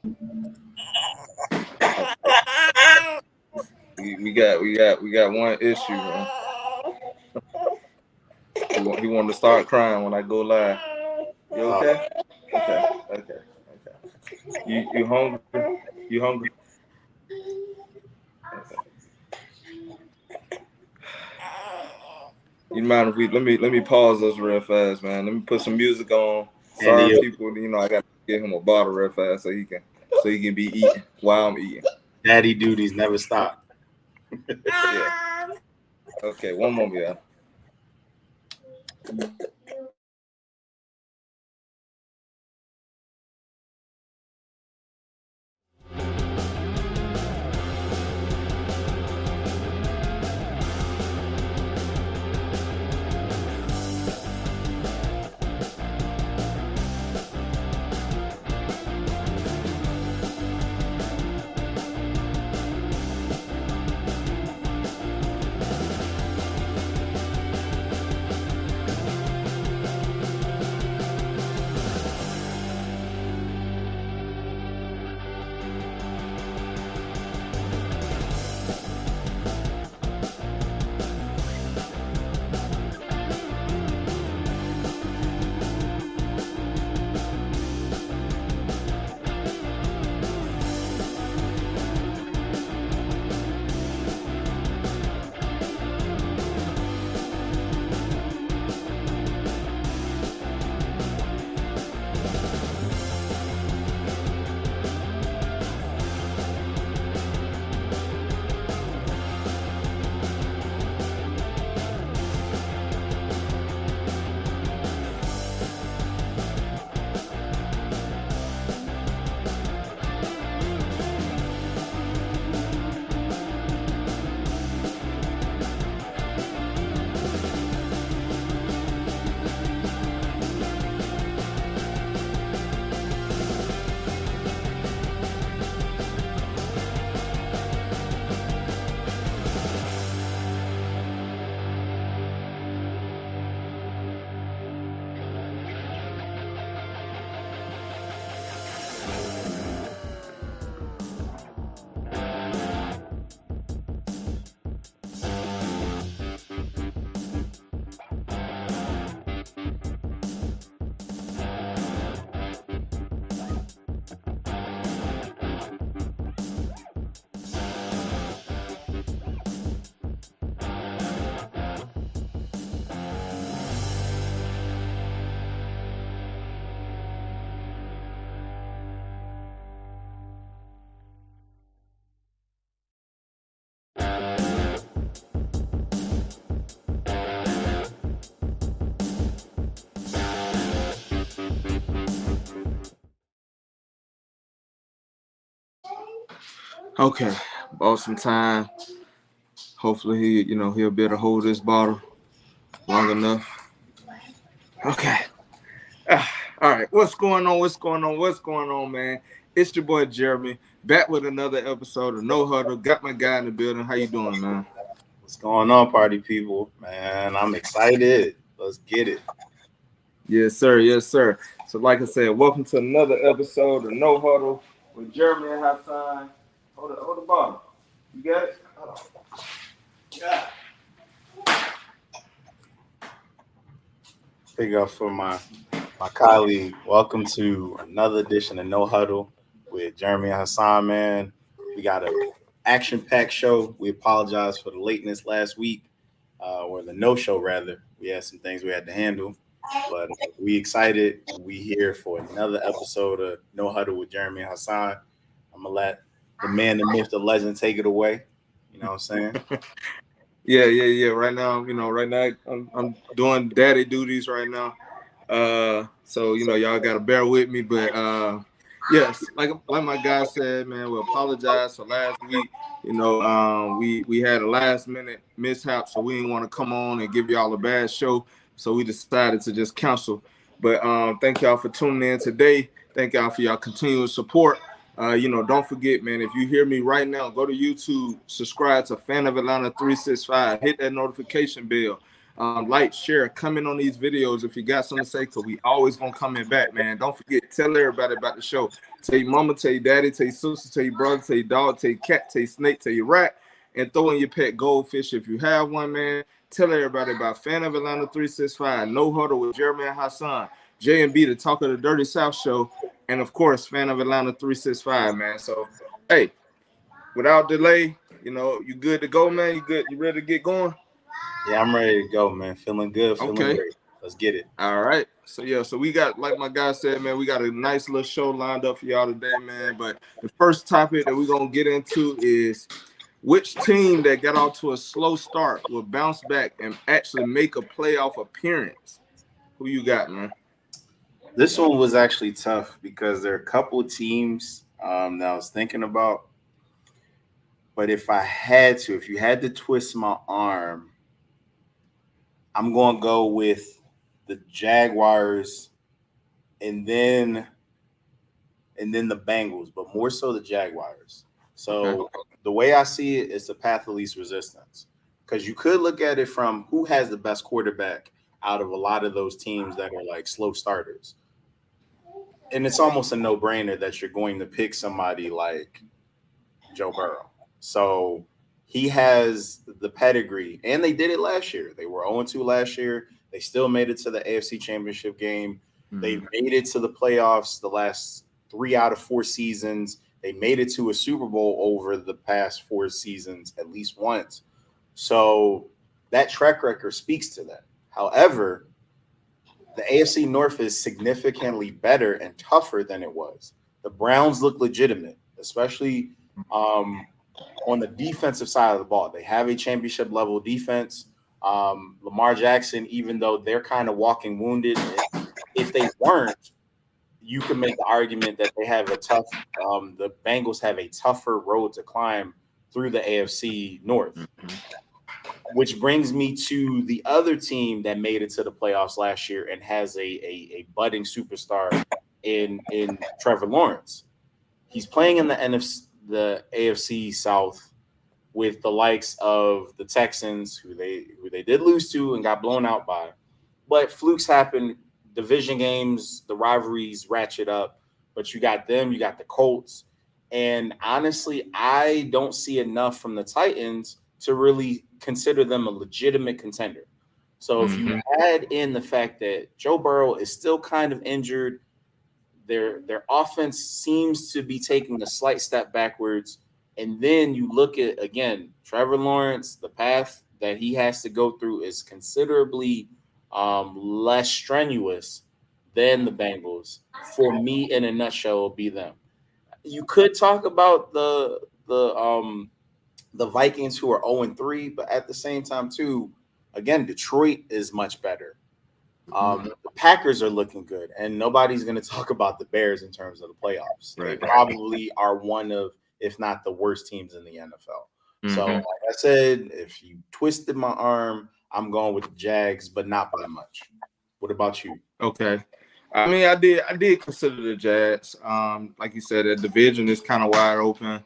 We got one issue, man. He wanted to start crying when I go live. You okay? Okay. You hungry? You hungry? Okay. You mind if we let me pause this real fast, man? Let me put some music on. Sorry, people. I got to get him a bottle real fast so he can be eating while I'm eating. Daddy duties never stop. Yeah. Okay, one moment, y'all. Okay, bought some time. Hopefully he'll be able to hold this bottle long enough. Okay. All right. What's going on, man? It's your boy Jeremy, back with another episode of No Huddle. Got my guy in the building. How you doing, man? What's going on, party people? Man, I'm excited. Let's get it. Yes, sir. So like I said, welcome to another episode of No Huddle with Jeremy and Hassan. Hold the bottle. You got it? Hold on. Yeah. Pick up for my colleague. Welcome to another edition of No Huddle with Jeremy and Hassan, man. We got an action-packed show. We apologize for the lateness last week, or the no-show, rather. We had some things we had to handle. But we excited. We here for another episode of No Huddle with Jeremy and Hassan. I'm going to let the man, the myth, the legend take it away. You know what I'm saying? Yeah. Right now, I'm doing daddy duties right now. So y'all gotta bear with me, but yes, like my guy said, man, we apologize for last week. We had a last minute mishap, so we didn't want to come on and give y'all a bad show, so we decided to just cancel. But thank y'all for tuning in today. Thank y'all for y'all continuous support. Don't forget, man, if you hear me right now, go to YouTube, subscribe to Fan of Atlanta 365, hit that notification bell. Like, share, comment on these videos if you got something to say, because we always going to comment back, man. Don't forget, tell everybody about the show. Tell your mama, tell your daddy, tell your sister, tell your brother, tell your dog, tell your cat, tell your snake, tell your rat, and throw in your pet goldfish if you have one, man. Tell everybody about Fan of Atlanta 365, No Huddle with Jeremy and Hassan, J&B, the Talk of the Dirty South show, and of course, Fan of Atlanta 365, man. So, hey, without delay, you good to go, man? You good? You ready to get going? Yeah, I'm ready to go, man. Feeling good, feeling Okay. great. Let's get it. All right. So we got, like my guy said, man, we got a nice little show lined up for y'all today, man. But the first topic that we're gonna get into is which team that got off to a slow start will bounce back and actually make a playoff appearance. Who you got, man? This one was actually tough because there are a couple of teams that I was thinking about. But if you had to twist my arm, I'm going to go with the Jaguars and then the Bengals, but more so the Jaguars. So the way I see it is the path of least resistance, because you could look at it from who has the best quarterback out of a lot of those teams that are like slow starters. And it's almost a no-brainer that you're going to pick somebody like Joe Burrow. So he has the pedigree, and they did it last year. They were 0-2 last year. They still made it to the AFC Championship game. They've made it to the playoffs the last 3 out of 4 seasons. They made it to a Super Bowl over the past 4 seasons at least once. So that track record speaks to that. However, the AFC North is significantly better and tougher than it was. The Browns look legitimate, especially on the defensive side of the ball. They have a championship level defense. Lamar Jackson, even though they're kind of walking wounded, if they weren't, you can make the argument that they have the Bengals have a tougher road to climb through the AFC North. Which brings me to the other team that made it to the playoffs last year and has a budding superstar in Trevor Lawrence. He's playing in the AFC South with the likes of the Texans, who they did lose to and got blown out by. But flukes happen, division games, the rivalries ratchet up. But you got them, you got the Colts. And honestly, I don't see enough from the Titans to really consider them a legitimate contender. So if you add in the fact that Joe Burrow is still kind of injured, their offense seems to be taking a slight step backwards. And then you look at, again, Trevor Lawrence, the path that he has to go through is considerably less strenuous than the Bengals. For me, in a nutshell, will be them. You could talk about the Vikings, who are 0-3, but at the same time, too, again, Detroit is much better. The Packers are looking good, and nobody's going to talk about the Bears in terms of the playoffs. Right. They probably are one of, if not the worst teams in the NFL. So, like I said, if you twisted my arm, I'm going with the Jags, but not by much. What about you? Okay. I mean, I did consider the Jags. Like you said, the division is kind of wide open.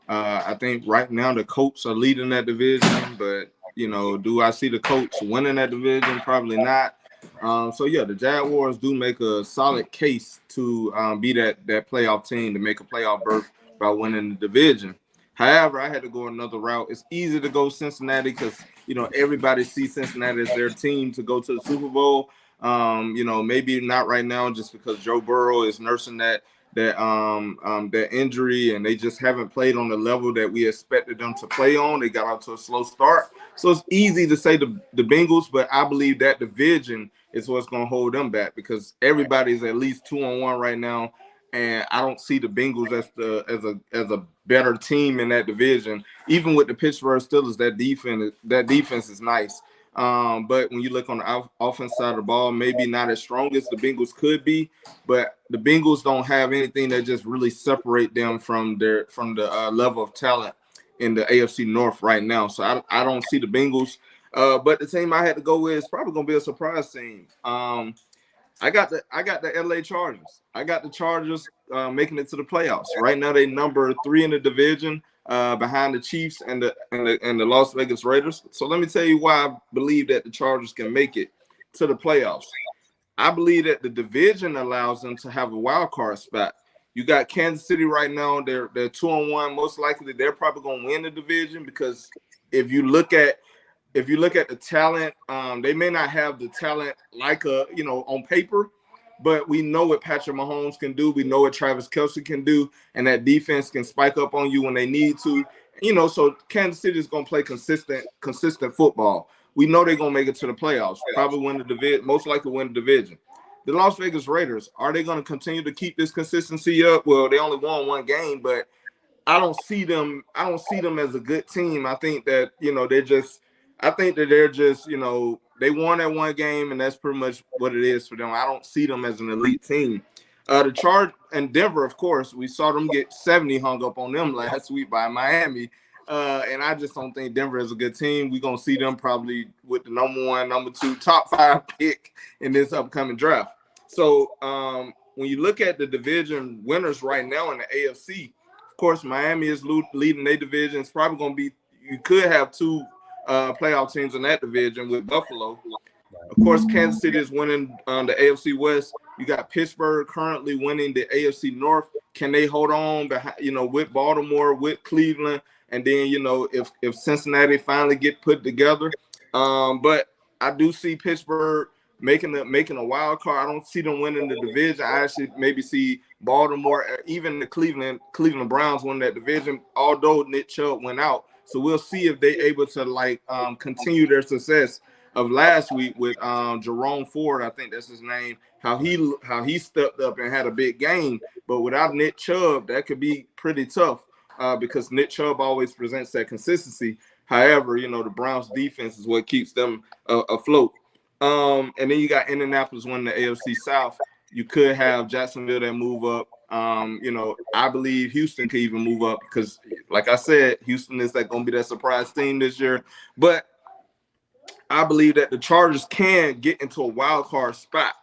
I think right now the Colts are leading that division, but do I see the Colts winning that division? Probably not. So yeah, the Jaguars do make a solid case to be that playoff team, to make a playoff berth by winning the division. However, I had to go another route. It's easy to go Cincinnati because everybody sees Cincinnati as their team to go to the Super Bowl. Maybe not right now, just because Joe Burrow is nursing that injury, and they just haven't played on the level that we expected them to play on. They got out to a slow start, so it's easy to say the Bengals, but I believe that division is what's going to hold them back, because everybody's at least 2-1 right now, and I don't see the Bengals as a better team in that division. Even with the Pittsburgh Steelers, that defense is nice. But when you look on the offense side of the ball, maybe not as strong as the Bengals could be, but the Bengals don't have anything that just really separate them from the level of talent in the AFC North right now. So I don't see the Bengals. But the team I had to go with is probably going to be a surprise team. I got the LA Chargers. I got the Chargers making it to the playoffs. Right now, they number 3 in the division. behind the Chiefs and the Las Vegas Raiders. So let me tell you why I believe that the Chargers can make it to the playoffs. I believe that the division allows them to have a wild card spot. You got Kansas City right now. They're 2-1. Most likely, they're probably going to win the division because if you look at the talent, they may not have the talent like on paper, but we know what Patrick Mahomes can do. We know what Travis Kelce can do, and that defense can spike up on you when they need to. So Kansas City is going to play consistent football. We know they're going to make it to the playoffs, probably win the division, most likely win the division. The Las Vegas Raiders, are they going to continue to keep this consistency up? Well, they only won one game, but I don't see them as a good team. I think that, they're just, they won that one game, and that's pretty much what it is for them. I don't see them as an elite team. The Chargers and Denver, of course, we saw them get 70 hung up on them last week by Miami. And I just don't think Denver is a good team. We're going to see them probably with the number 1, number 2, top 5 pick in this upcoming draft. So when you look at the division winners right now in the AFC, of course, Miami is leading their division. It's probably going to be – you could have 2 playoff teams in that division with Buffalo. Of course, Kansas City is winning the AFC West. You got Pittsburgh currently winning the AFC North. Can they hold on behind, with Baltimore, with Cleveland, and then if Cincinnati finally get put together? But I do see Pittsburgh making a wild card. I don't see them winning the division. I actually maybe see Baltimore, even the Cleveland Browns win that division. Although Nick Chubb went out, so we'll see if they're able to continue their success of last week with Jerome Ford, I think that's his name, how he stepped up and had a big game. But without Nick Chubb, that could be pretty tough because Nick Chubb always presents that consistency. However, the Browns defense is what keeps them afloat. And then you got Indianapolis winning the AFC South. You could have Jacksonville that move up. I believe Houston could even move up because, like I said, Houston is going to be that surprise team this year. But I believe that the Chargers can get into a wild card spot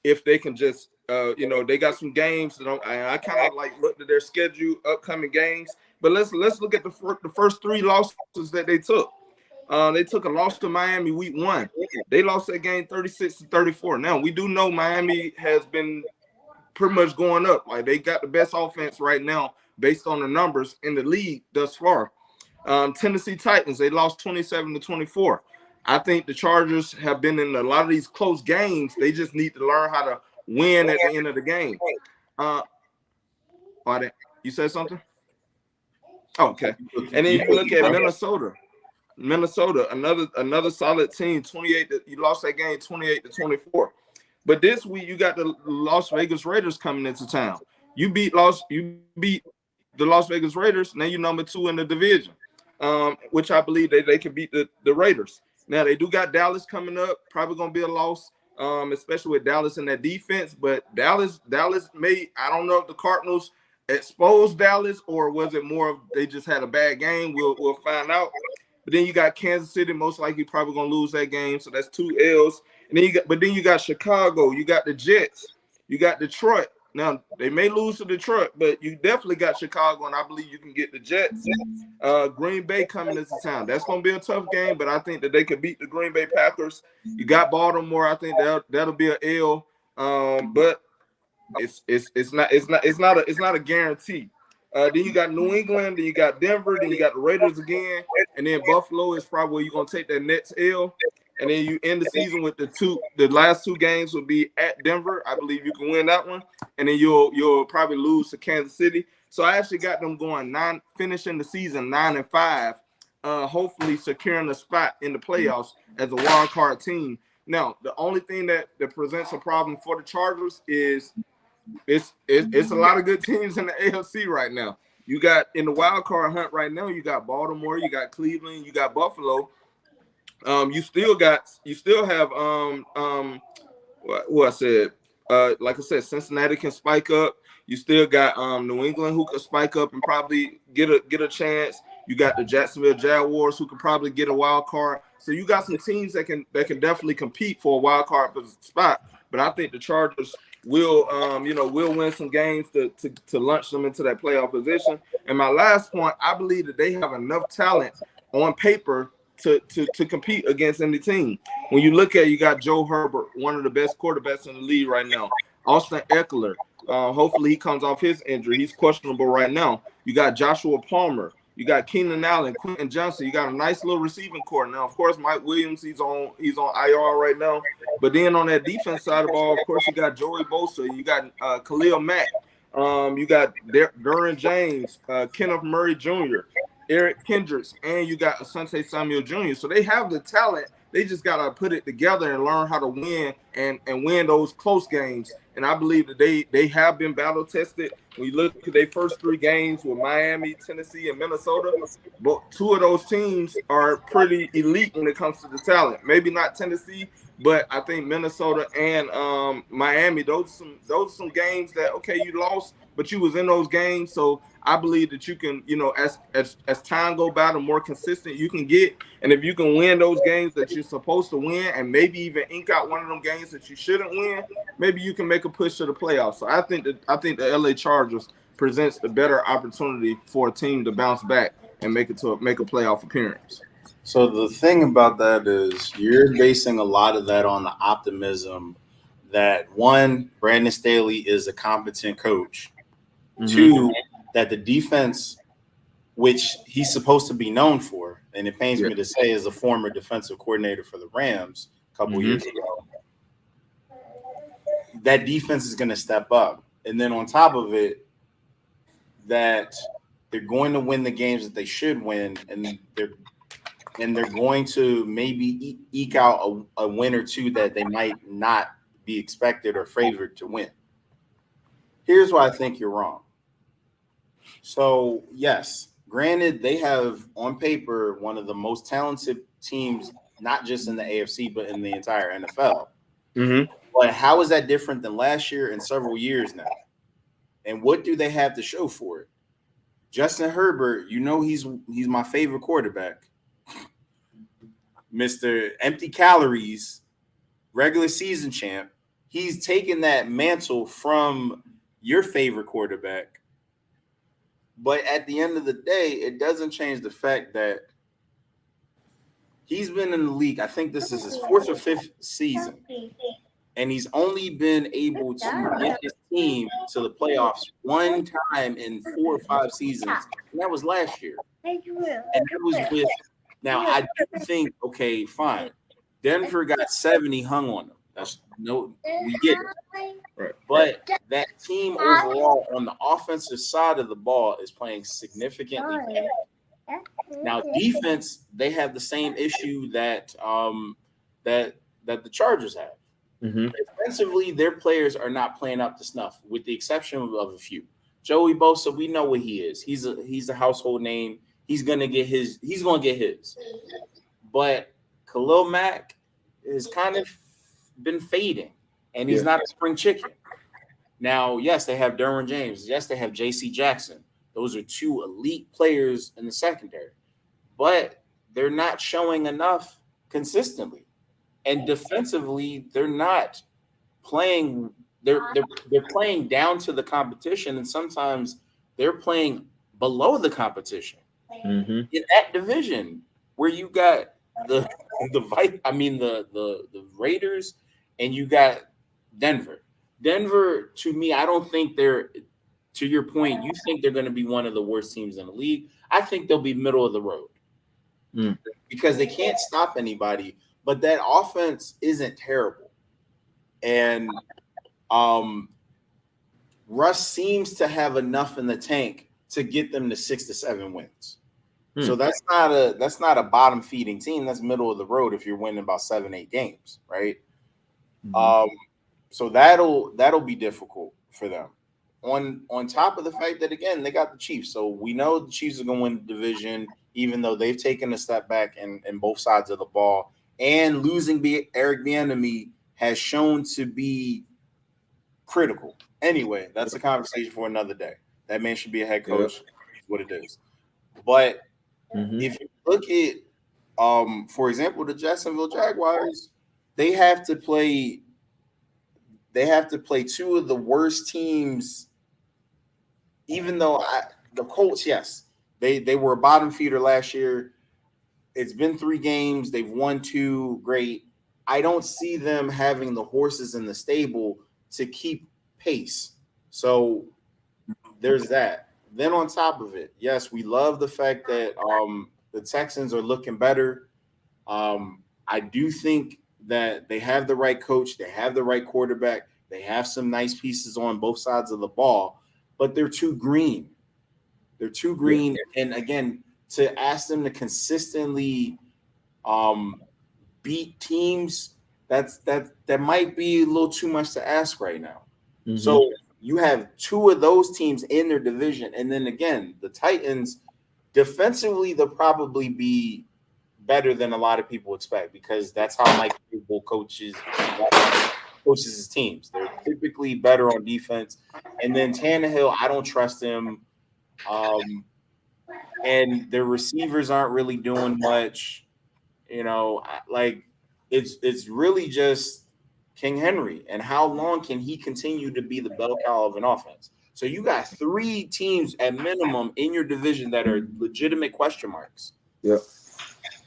if they can just, they got some games. I kind of looked at their schedule, upcoming games. But let's look at the first 3 losses that they took. They took a loss to Miami week 1. They lost that game 36-34. Now, we do know Miami has been pretty much going up. They got the best offense right now based on the numbers in the league thus far. Tennessee Titans, they lost 27-24. I think the Chargers have been in a lot of these close games. They just need to learn how to win at the end of the game. You said something? Oh, okay. And then you look at Minnesota, another solid team. You lost that game 28-24. But this week you got the Las Vegas Raiders coming into town. You beat the Las Vegas Raiders. Now you're number 2 in the division, which I believe they can beat the Raiders. Now they do got Dallas coming up. Probably gonna be a loss, especially with Dallas in that defense. But Dallas may. I don't know if the Cardinals exposed Dallas or was it more of they just had a bad game. We'll find out. But then you got Kansas City, most likely probably gonna lose that game. So that's 2 L's. And then you got Chicago, you got the Jets, you got Detroit. Now they may lose to Detroit, but you definitely got Chicago, and I believe you can get the Jets. Green Bay coming into town. That's gonna be a tough game, but I think that they could beat the Green Bay Packers. You got Baltimore. I think that'll be an L. But it's not a guarantee. Then you got New England, then you got Denver, then you got the Raiders again, and then Buffalo is probably where you're gonna take that next L. And then you end the season with the last 2 games will be at Denver. I believe you can win that one. And then you'll probably lose to Kansas City. So I actually got them going finishing the season 9-5, hopefully securing a spot in the playoffs as a wild card team. Now, the only thing that presents a problem for the Chargers is it's a lot of good teams in the AFC right now. You got in the wild card hunt right now, you got Baltimore, you got Cleveland, you got Buffalo. You still have what I said. Like I said, Cincinnati can spike up. You still got New England who could spike up and probably get a chance. You got the Jacksonville Jaguars who could probably get a wild card. So you got some teams that can definitely compete for a wild card spot. but I think the Chargers will, will win some games to launch them into that playoff position. And my last point, I believe that they have enough talent on paper to compete against any team. When you look at it, you got Joe Herbert, one of the best quarterbacks in the league right now. Austin Eckler, hopefully he comes off his injury. He's questionable right now. You got Joshua Palmer. You got Keenan Allen, Quentin Johnson. You got a nice little receiving core. Now, of course, Mike Williams, he's on IR right now. But then on that defense side of the ball, of course, you got Joey Bosa. You got Khalil Mack. You got Derwin James, Kenneth Murray Jr., Eric Kendricks, and you got Asante Samuel Jr. So they have the talent. They just got to put it together and learn how to win and win those close games. And I believe that they have been battle tested. When you look at their first 3 games with Miami, Tennessee, and Minnesota, but 2 of those teams are pretty elite when it comes to the talent. Maybe not Tennessee, but I think Minnesota and Miami, those are some games that, okay, you lost, but you was in those games. So I believe that you can, as time go by, the more consistent you can get. And if you can win those games that you're supposed to win and maybe even ink out one of them games that you shouldn't win, maybe you can make a push to the playoffs. So I think the LA Chargers presents the better opportunity for a team to bounce back and make a playoff appearance. So the thing about that is you're basing a lot of that on the optimism that, one, Brandon Staley is a competent coach. Mm-hmm. 2, that the defense, which he's supposed to be known for, and it pains me to say, is a former defensive coordinator for the Rams a couple years ago, that defense is going to step up. And then on top of it, that they're going to win the games that they should win, and they're going to maybe eke out a win or 2 that they might not be expected or favored to win. Here's why I think you're wrong. So, yes, granted, they have on paper one of the most talented teams, not just in the AFC, but in the entire NFL. Mm-hmm. But how is that different than last year and several years now? And what do they have to show for it? Justin Herbert, he's my favorite quarterback. Mr. Empty Calories, regular season champ. He's taken that mantle from your favorite quarterback. But at the end of the day, it doesn't change the fact that he's been in the league. I think this is his 4th or 5th season. And he's only been able to get his team to the playoffs one time in 4 or 5 seasons. And that was last year. And that was with – now, I do think, okay, fine. Denver got 70 hung on them. We get it. Right. But that team overall on the offensive side of the ball is playing significantly better. Now, defense, they have the same issue that the Chargers have. Mm-hmm. Defensively, their players are not playing up to snuff, with the exception of a few. Joey Bosa, we know what he is. He's a household name. He's gonna get his. But Khalil Mack is kind of been fading, and he's not a spring chicken. Now, yes, they have Derwin James. Yes, they have J.C. Jackson. Those are 2 elite players in the secondary, but they're not showing enough consistently. And defensively, they're not playing. They're playing down to the competition, and sometimes they're playing below the competition. Mm-hmm. In that division, where you got the Raiders, and you got Denver. Denver, to me, I don't think they're. To your point, you think they're going to be one of the worst teams in the league. I think they'll be middle of the road because they can't stop anybody. But that offense isn't terrible, and Russ seems to have enough in the tank to get them to 6 to 7 wins. So that's not a bottom feeding team. That's middle of the road if you're winning about 7-8 games, right? Mm-hmm. So that'll be difficult for them. On top of the fact that, again, they got the Chiefs. So we know the Chiefs are going to win the division, even though they've taken a step back in both sides of the ball. And losing Eric Bieniemy has shown to be critical. Anyway, that's a conversation for another day. That man should be a head coach. Yep. What it is. But if you look at, for example, the Jacksonville Jaguars, they have to play they have to play two of the worst teams. Even though the Colts, yes, they were a bottom feeder last year. It's been 3 games. They've won 2. Great. I don't see them having the horses in the stable to keep pace. So there's that. Then on top of it, yes, we love the fact that the Texans are looking better. I do think that they have the right coach, they have the right quarterback, they have some nice pieces on both sides of the ball, but they're too green. They're too green, and again, to ask them to consistently beat teams, that might be a little too much to ask right now. Mm-hmm. So you have 2 of those teams in their division, and then again, the Titans defensively, they'll probably be better than a lot of people expect because that's how Mike Vrabel coaches his teams. They're typically better on defense, and then Tannehill, I don't trust him. And their receivers aren't really doing much. Like it's really just King Henry, and how long can he continue to be the bell cow of an offense? So you got 3 teams at minimum in your division that are legitimate question marks. Yep.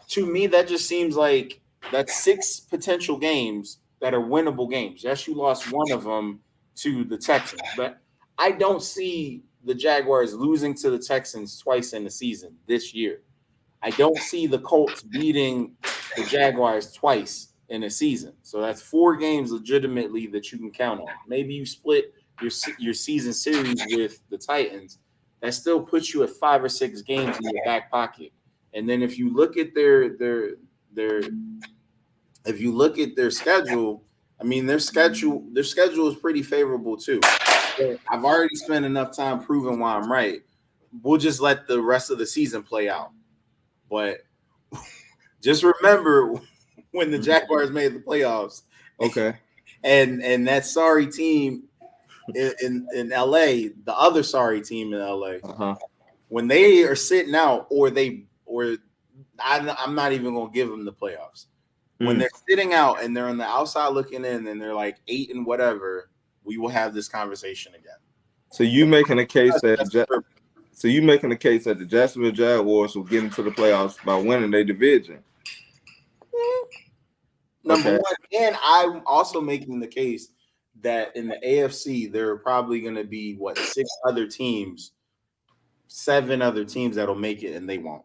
To me, that just seems like that's 6 potential games that are winnable games. Yes, you lost one of them to the Texans, but I don't see the Jaguars losing to the Texans twice in the season this year. I don't see the Colts beating the Jaguars twice in a season. So that's 4 games legitimately that you can count on. Maybe you split your season series with the Titans. That still puts you at 5 or 6 games in your back pocket. And then if you look at their schedule, I mean their schedule is pretty favorable too. I've already spent enough time proving why I'm right. We'll just let the rest of the season play out. But just remember when the Jaguars made the playoffs. Okay. And that sorry team in LA, the other sorry team in LA, when they are sitting out, I'm not even gonna give them the playoffs. When they're sitting out and they're on the outside looking in and they're like 8 and whatever, we will have this conversation again. So you making a case that the Jacksonville Jaguars will get into the playoffs by winning their division? Number one, and I'm also making the case that in the AFC there are probably going to be 7 other teams that'll make it and they won't.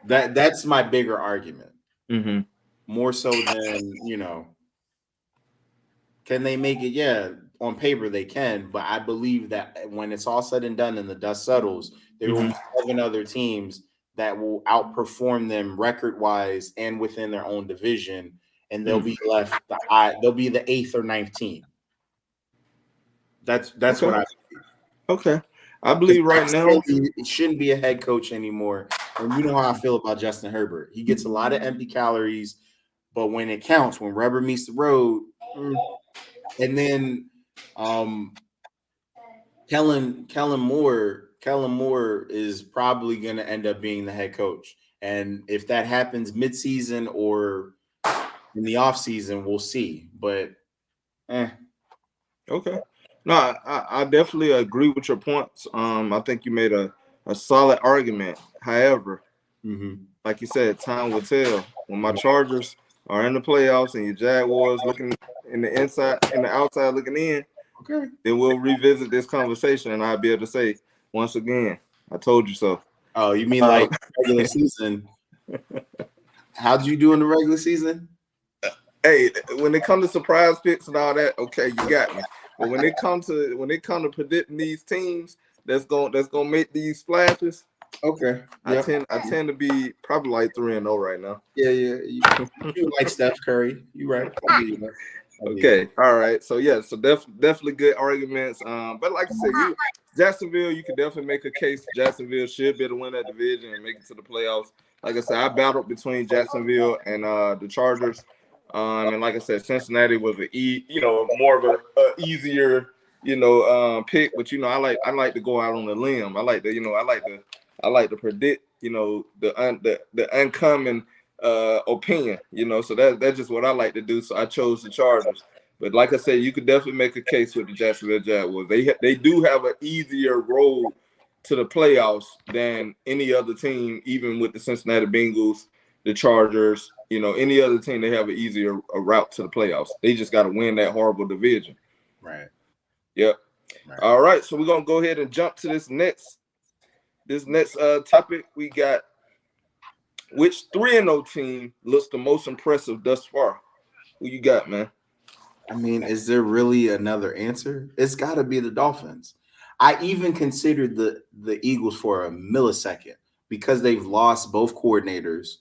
That's my bigger argument. Mm-hmm. More so than can they make it? Yeah, on paper they can, but I believe that when it's all said and done and the dust settles, there will be 7 other teams that will outperform them record-wise and within their own division, and they'll be left. They'll be the 8th or 9th team. That's what I believe. Okay, I believe right now it shouldn't be a head coach anymore. And you know how I feel about Justin Herbert. He gets a lot of empty calories, but when it counts, when rubber meets the road, and then Kellen Moore is probably going to end up being the head coach. And if that happens midseason or in the offseason, we'll see. But okay. No, I definitely agree with your points. I think you made a solid argument. However, like you said, time will tell. When my Chargers are in the playoffs and your Jaguars looking in the inside and the outside looking in, then we'll revisit this conversation and I'll be able to say, once again, I told you so. Oh, you mean like regular season? How'd you do in the regular season? Hey, when it comes to surprise picks and all that, okay, you got me. But when it comes to predicting these teams that's gonna make these splashes, okay, I tend to be probably like 3-0 right now. Yeah. You like Steph Curry? You right? Okay, all right. So definitely good arguments. But like I said, Jacksonville, you can definitely make a case. Jacksonville should be able to win that division and make it to the playoffs. Like I said, I battled between Jacksonville and the Chargers. And like I said, Cincinnati was more of a easier pick. But I like to go out on a limb. I like to predict the oncoming opinion, so that's just what I like to do. So I chose the Chargers. But like I said, you could definitely make a case with the Jacksonville Jaguars. They do have an easier road to the playoffs than any other team, even with the Cincinnati Bengals, the Chargers, any other team. They have an easier route to the playoffs. They just got to win that horrible division. Right. Yep. Right. All right, so we're gonna go ahead and jump to this next topic. We got, which 3-0 team looks the most impressive thus far? Who you got, man? I mean, is there really another answer? It's got to be the Dolphins. I even considered the Eagles for a millisecond because they've lost both coordinators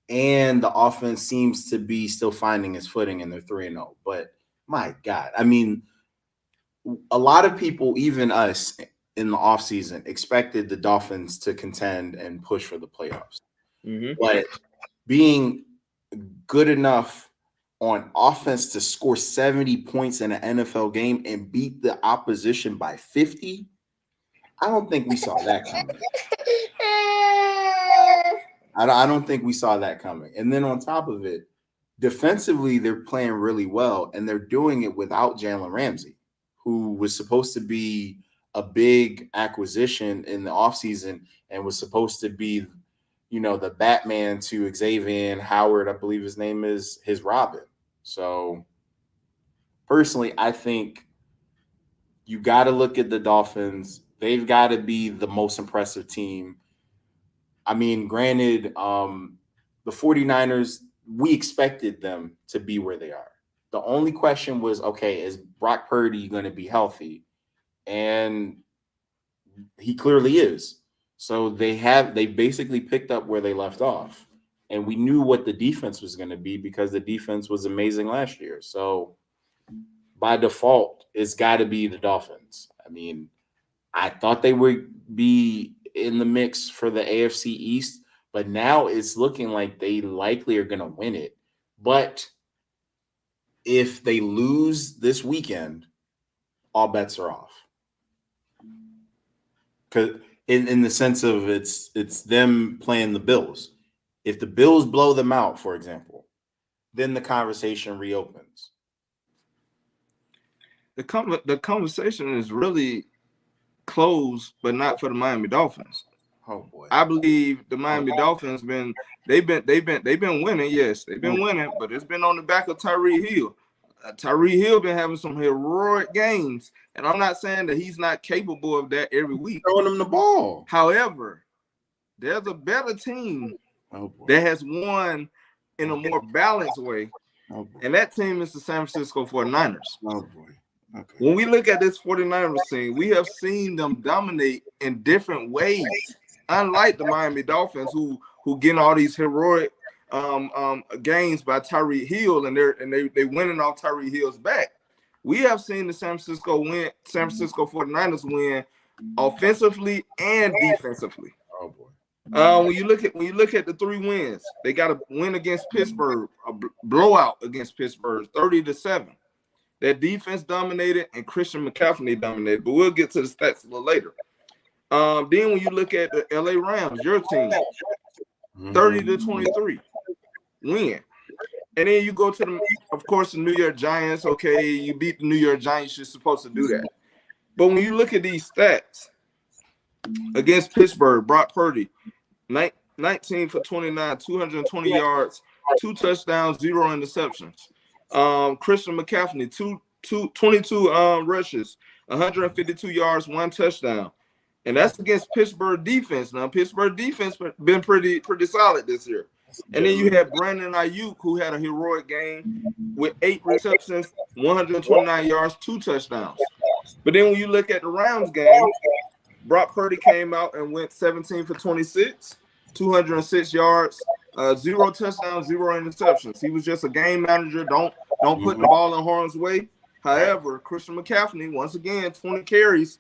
and the offense seems to be still finding its footing and they're 3-0. But my God, I mean, a lot of people, even us in the offseason, expected the Dolphins to contend and push for the playoffs. Mm-hmm. But being good enough on offense to score 70 points in an NFL game and beat the opposition by 50, I don't think we saw that coming. I don't think we saw that coming. And then on top of it, defensively, they're playing really well, and they're doing it without Jalen Ramsey, who was supposed to be a big acquisition in the offseason and was supposed to be, the Batman to Xavier Howard, I believe his name is, his Robin. So personally, I think you got to look at the Dolphins. They've got to be the most impressive team. I mean, granted, the 49ers, we expected them to be where they are. The only question was, okay, is Brock Purdy going to be healthy? And he clearly is. So they basically picked up where they left off. And we knew what the defense was going to be because the defense was amazing last year. So by default, it's got to be the Dolphins. I mean, I thought they would be in the mix for the AFC East, but now it's looking like they likely are going to win it. But if they lose this weekend, all bets are off. Because in the sense of it's them playing the Bills. If the Bills blow them out, for example, then the conversation reopens. The conversation is really closed, but not for the Miami Dolphins. Oh boy! I believe the Miami Dolphins they've been winning. Yes, they've been winning, but it's been on the back of Tyreek Hill. Tyreek Hill been having some heroic games, and I'm not saying that he's not capable of that every week. Throwing him the ball. However, there's a better team that has won in a more balanced way, and that team is the San Francisco 49ers. Oh boy. Okay. When we look at this 49ers team, we have seen them dominate in different ways, unlike the Miami Dolphins, who getting all these heroic gains by Tyreek Hill, and they winning off Tyreek Hill's back. We have seen the San Francisco 49ers win offensively and defensively. Oh boy. When you look at the 3 wins, they got a win against Pittsburgh, a blowout against Pittsburgh, 30-7. That defense dominated and Christian McCaffrey dominated, but we'll get to the stats a little later. Then when you look at the LA Rams, your team, 30-23 win. And then you go to the New York Giants. Okay, you beat the New York Giants, you're supposed to do that. But when you look at these stats against Pittsburgh, Brock Purdy, 19 for 29, 220 yards, 2 touchdowns, 0 interceptions. Christian McCaffrey, 22 rushes, 152 yards, 1 touchdown. And that's against Pittsburgh defense. Now, Pittsburgh defense been pretty solid this year. And then you had Brandon Ayuk, who had a heroic game with 8 receptions, 129 yards, 2 touchdowns. But then when you look at the Rams game, Brock Purdy came out and went 17 for 26, 206 yards, 0 touchdowns, 0 interceptions. He was just a game manager. Don't put the ball in harm's way. However, Christian McCaffrey, once again, 20 carries,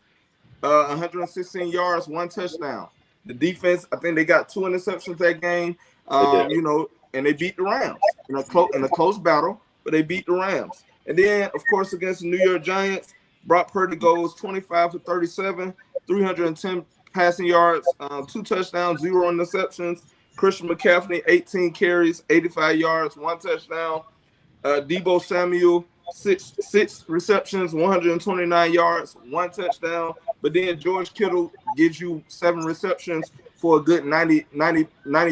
116 yards, 1 touchdown. The defense, I think they got 2 interceptions that game. And they beat the Rams in a close battle, but they beat the Rams. And then, of course, against the New York Giants, Brock Purdy goes 25 for 37, 310 passing yards, 2 touchdowns, 0 interceptions. Christian McCaffrey, 18 carries, 85 yards, 1 touchdown. Deebo Samuel, six receptions, 129 yards, 1 touchdown. But then George Kittle gives you 7 receptions for a good 90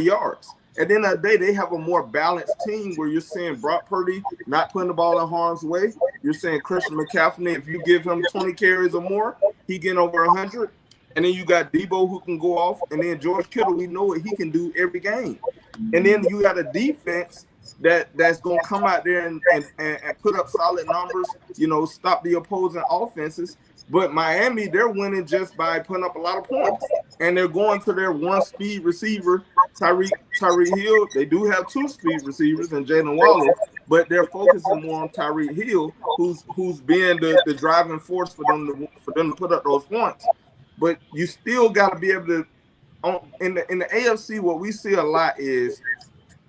yards. At the end of the day, they have a more balanced team where you're seeing Brock Purdy not putting the ball in harm's way. You're saying Christian McCaffrey, if you give him 20 carries or more, he getting over 100. And then you got Deebo who can go off. And then George Kittle, we know what he can do every game. And then you got a defense that's going to come out there and put up solid numbers, stop the opposing offenses. But Miami, they're winning just by putting up a lot of points. And they're going to their 1-speed receiver, Tyreek Hill. They do have 2 speed receivers and Jalen Waddle, but they're focusing more on Tyreek Hill, who's being the driving force for them to put up those points. But you still got to be able to, in the AFC, what we see a lot is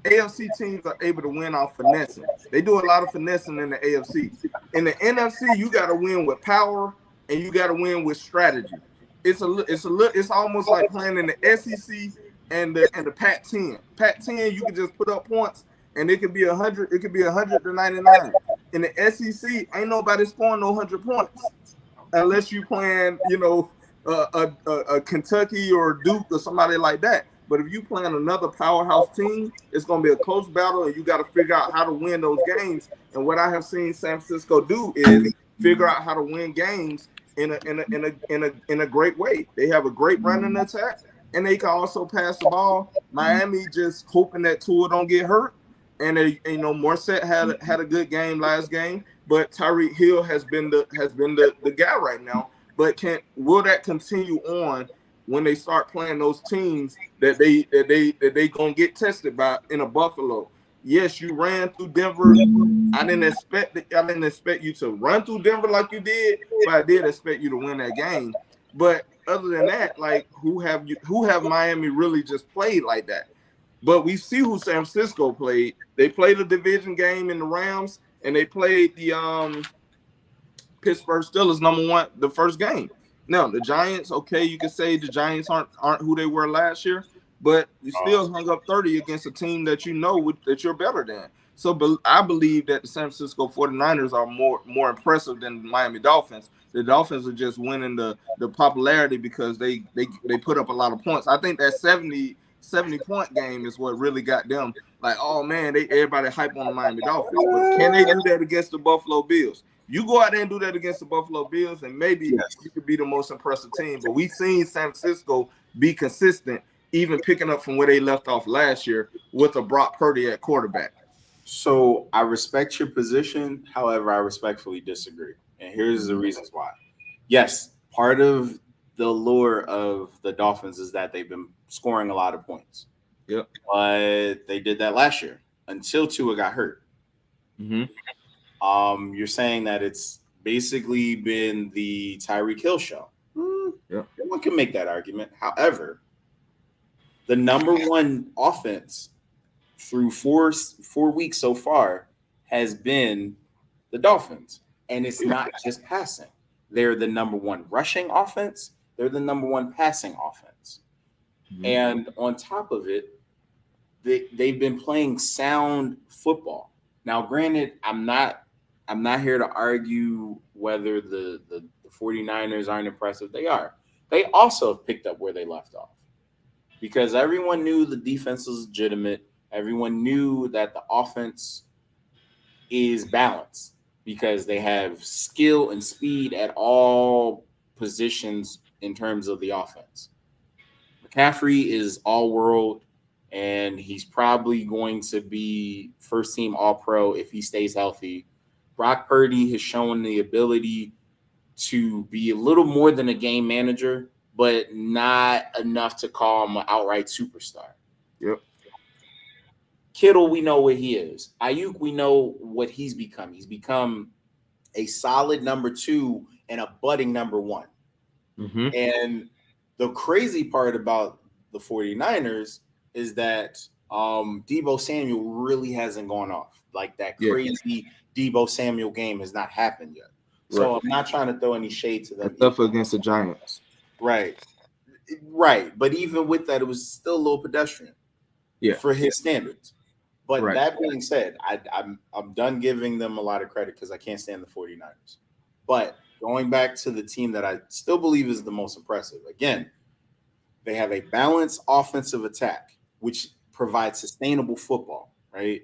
AFC teams are able to win off finessing. They do a lot of finessing in the AFC. In the NFC, you got to win with power and you got to win with strategy. It's almost like playing in the SEC and the Pac-10. Pac-10, you can just put up points and it could be 100. It could be 100 to 99. In the SEC, ain't nobody scoring no 100 points unless you playing, a Kentucky or Duke or somebody like that. But if you playing another powerhouse team, it's going to be a close battle, and you got to figure out how to win those games. And what I have seen San Francisco do is figure out how to win games in a great way. They have a great running attack, and they can also pass the ball. Miami just hoping that Tua don't get hurt, and Morset had a good game last game, but Tyreek Hill has been the guy right now. But will that continue on when they start playing those teams that they gonna get tested by in a Buffalo? Yes, you ran through Denver. I didn't expect you to run through Denver like you did, but I did expect you to win that game. But other than that, like who have Miami really just played like that? But we see who San Francisco played. They played a division game in the Rams, and they played the Pittsburgh Steelers #1 the first game. Now the Giants, okay, you can say the Giants aren't who they were last year, but you still hung up 30 against a team that that you're better than. So I believe that the San Francisco 49ers are more impressive than the Miami Dolphins. The Dolphins are just winning the popularity because they put up a lot of points. I think that 70-point game is what really got them like, oh man, everybody hype on the Miami Dolphins. But can they do that against the Buffalo Bills? You go out there and do that against the Buffalo Bills, and maybe you could be the most impressive team. But we've seen San Francisco be consistent, even picking up from where they left off last year with a Brock Purdy at quarterback. So I respect your position. However, I respectfully disagree. And here's the reasons why. Yes, part of the allure of the Dolphins is that they've been scoring a lot of points. Yep. But they did that last year until Tua got hurt. Mm-hmm. You're saying that it's basically been the Tyreek Hill show. Yeah. One can make that argument. However, the #1 offense through four weeks so far has been the Dolphins. And it's not just passing. They're the #1 rushing offense. They're the #1 passing offense. Mm-hmm. And on top of it, they've been playing sound football. Now, granted, I'm not here to argue whether the 49ers aren't impressive. They are. They also have picked up where they left off because everyone knew the defense was legitimate. Everyone knew that the offense is balanced because they have skill and speed at all positions in terms of the offense. McCaffrey is all-world, and he's probably going to be first-team All-Pro if he stays healthy. Brock Purdy has shown the ability to be a little more than a game manager, but not enough to call him an outright superstar. Yep. Kittle, we know what he is. Ayuk, we know what he's become. He's become a solid #2 and a budding #1. Mm-hmm. And the crazy part about the 49ers is that Deebo Samuel really hasn't gone off. Like that crazy Deebo Samuel game has not happened yet. So I'm not trying to throw any shade to them. Stuff against the Giants. Right. But even with that, it was still a little pedestrian. Yeah. for his standards. But Right. that being said, I'm done giving them a lot of credit because I can't stand the 49ers. But going back to the team that I still believe is the most impressive, again, they have a balanced offensive attack, which provides sustainable football, right?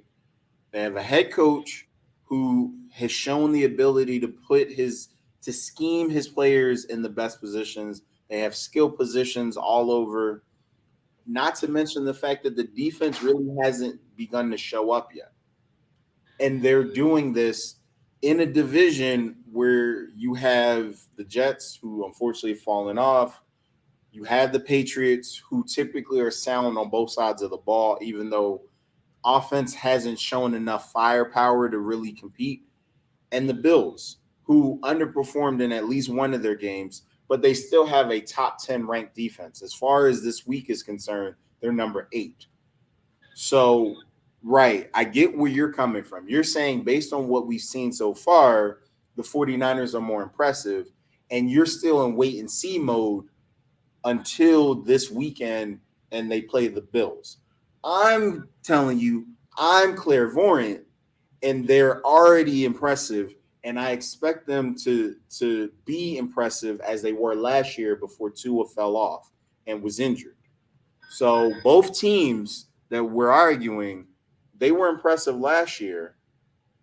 They have a head coach who has shown the ability to scheme his players in the best positions. They have skill positions all over. Not to mention the fact that the defense really hasn't begun to show up yet. And they're doing this in a division where you have the Jets, who unfortunately have fallen off. You have the Patriots, who typically are sound on both sides of the ball, even though offense hasn't shown enough firepower to really compete. And the Bills, who underperformed in at least one of their games, but they still have a top 10 ranked defense. As far as this week is concerned, they're number 8. So, right, I get where you're coming from. You're saying based on what we've seen so far, the 49ers are more impressive, and you're still in wait and see mode until this weekend and they play the Bills. I'm telling you, I'm clairvoyant, and they're already impressive, and I expect them to be impressive as they were last year before Tua fell off and was injured. So both teams that we're arguing, they were impressive last year.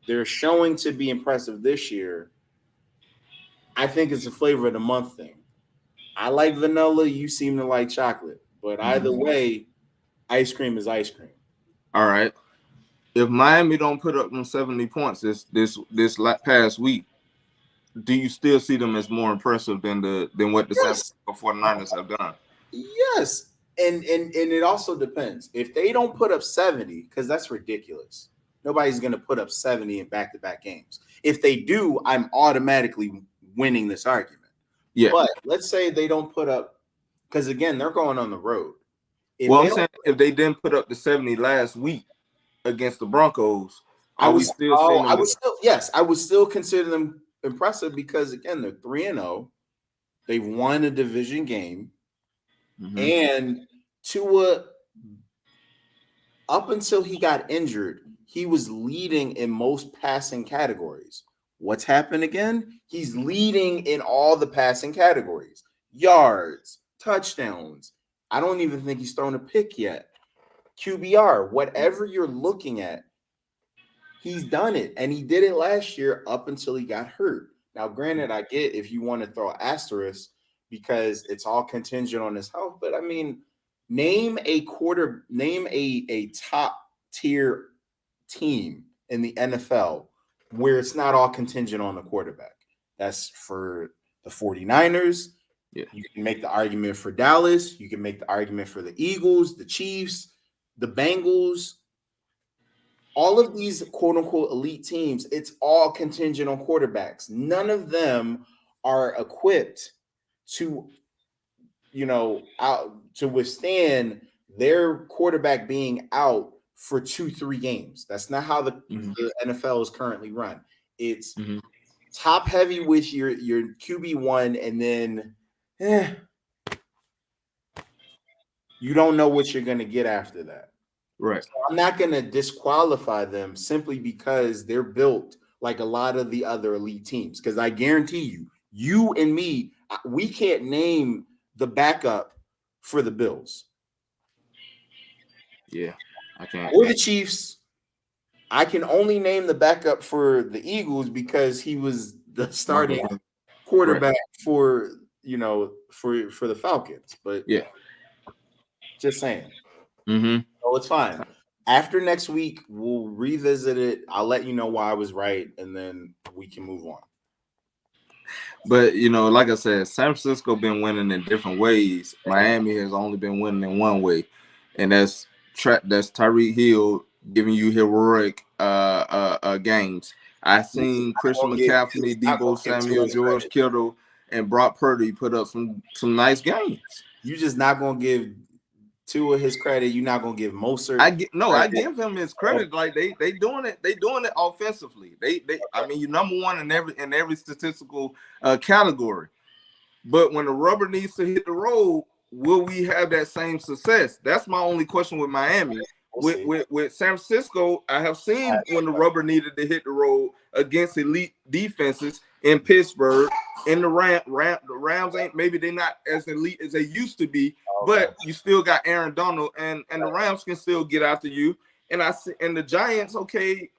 They're showing to be impressive this year. I think it's a flavor of the month thing. I like vanilla. You seem to like chocolate. But either way, ice cream is ice cream. All right. If Miami don't put up them 70 points past week, do you still see them as more impressive than what the San Yes. Francisco 49ers have done? Yes. And it also depends. If they don't put up 70, because that's ridiculous. Nobody's going to put up 70 in back-to-back games. If they do, I'm automatically winning this argument. Yeah. But let's say they don't put up, because again, they're going on the road. I'm saying if they didn't put up the 70 last week against the Broncos, I we still seeing them? I would still consider them impressive because again, they're 3-0. They've won a division game, and Tua, up until he got injured, he was leading in most passing categories. What's happened again? He's leading in all the passing categories: yards, touchdowns. I don't even think he's thrown a pick yet. QBR, whatever you're looking at, he's done it. And he did it last year up until he got hurt. Now, granted, I get if you want to throw asterisk because it's all contingent on his health, but I mean, name a top tier team in the NFL where it's not all contingent on the quarterback. That's for the 49ers. Yeah. You can make the argument for Dallas. You can make the argument for the Eagles, the Chiefs, the Bengals. All of these quote unquote elite teams, it's all contingent on quarterbacks. None of them are equipped to, to withstand their quarterback being out for 2-3 games. That's not how the NFL is currently run. It's top heavy with your QB1, and then you don't know what you're going to get after that. Right. So I'm not going to disqualify them simply because they're built like a lot of the other elite teams. Because I guarantee you and me, we can't name the backup for the Bills. Yeah, I can't. Or the Chiefs. I can only name the backup for the Eagles because he was the starting quarterback for the Falcons. But yeah, just saying. So it's fine. After next week, we'll revisit it. I'll let you know why I was right, and then we can move on. But like I said, San Francisco been winning in different ways. Miami has only been winning in one way, and that's Tyreek Hill giving you heroic games. I seen Christian McCaffrey, Deebo Samuel, George Kittle, and Brock Purdy put up some nice games. You just not gonna give Tua his credit. You're not gonna give Mostert. I give him his credit. Like they doing it. They doing it offensively. I mean, you're number one in every statistical category. But when the rubber needs to hit the road, will we have that same success? That's my only question with Miami. We'll see. with San Francisco, I have seen when the rubber needed to hit the road against elite defenses in Pittsburgh. In the Rams ain't, maybe they're not as elite as they used to be, but you still got Aaron Donald, and the Rams can still get after you. And the Giants, okay,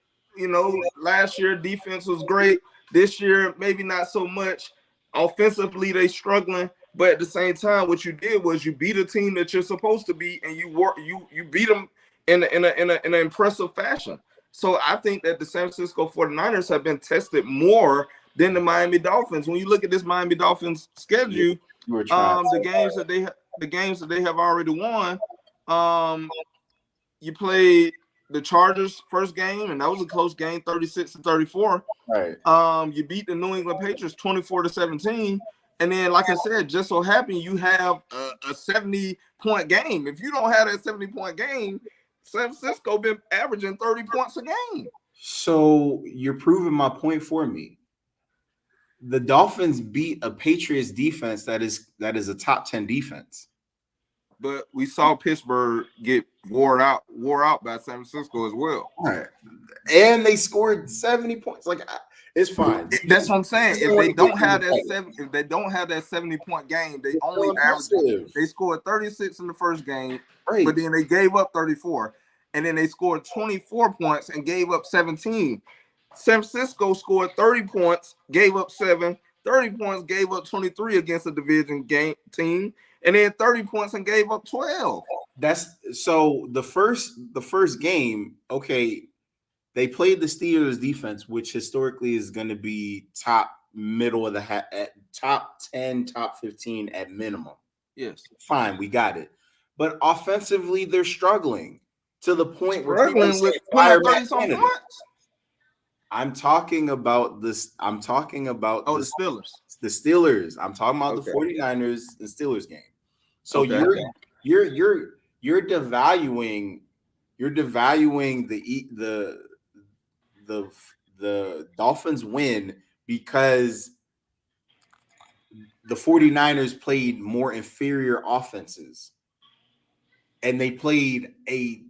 last year defense was great. This year maybe not so much. Offensively, they struggling. But at the same time, what you did was you beat a team that you're supposed to beat, and you beat them in an impressive fashion. So I think that the San Francisco 49ers have been tested more than the Miami Dolphins. When you look at this Miami Dolphins schedule, the games that they have already won, you played the Chargers first game, and that was a close game, 36-34. Right. You beat the New England Patriots 24-17. And then, like I said, just so happen you have a 70-point game. If you don't have that 70-point game, San Francisco been averaging 30 points a game. So you're proving my point for me. The Dolphins beat a Patriots defense that is a top 10 defense. But we saw Pittsburgh get wore out by San Francisco as well. All right. And they scored 70 points. Like, it's fine. That's what I'm saying. If they don't have that 70-point game, they only average. They scored 36 in the first game, right, but then they gave up 34, and then they scored 24 points and gave up 17. San Francisco scored 30 points, gave up 7. 30 points, gave up 23 against a division game team, and then 30 points and gave up 12. That's so the first game. Okay. They played the Steelers defense, which historically is going to be top middle of the at top 10, top 15 at minimum. Yes. Fine, we got it. But offensively, they're struggling to the point where struggling with 30-some points. I'm talking about this. I'm talking about the Steelers. The Steelers. I'm talking about the 49ers, the Steelers game. So you're devaluing the Dolphins win because the 49ers played more inferior offenses, and they played a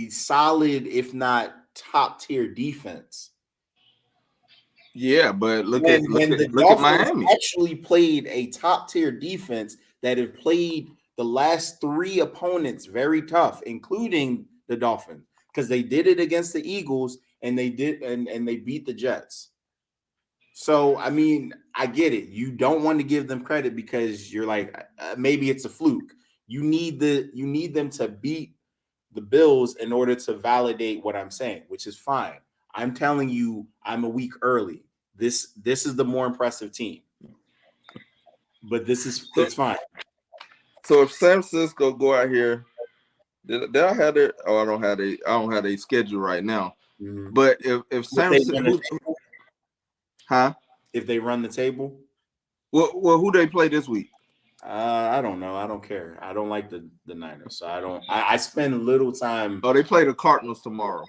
solid, if not top tier defense. Yeah, but look at Miami. Actually played a top tier defense that have played the last 3 opponents very tough, including the Dolphins, because they did it against the Eagles and they beat the Jets. So I mean, I get it. You don't want to give them credit because you're like, maybe it's a fluke. You need them to beat the Bills in order to validate what I'm saying, which is fine. I'm telling you, I'm a week early. This is the more impressive team, but it's fine. So if San Francisco go out here, they'll have their. Oh, I don't have a schedule right now. Mm-hmm. But if San Francisco, if they run the table, well, who they play this week? I don't know. I don't care. I don't like the Niners, so I don't. I spend little time. Oh, they play the Cardinals tomorrow.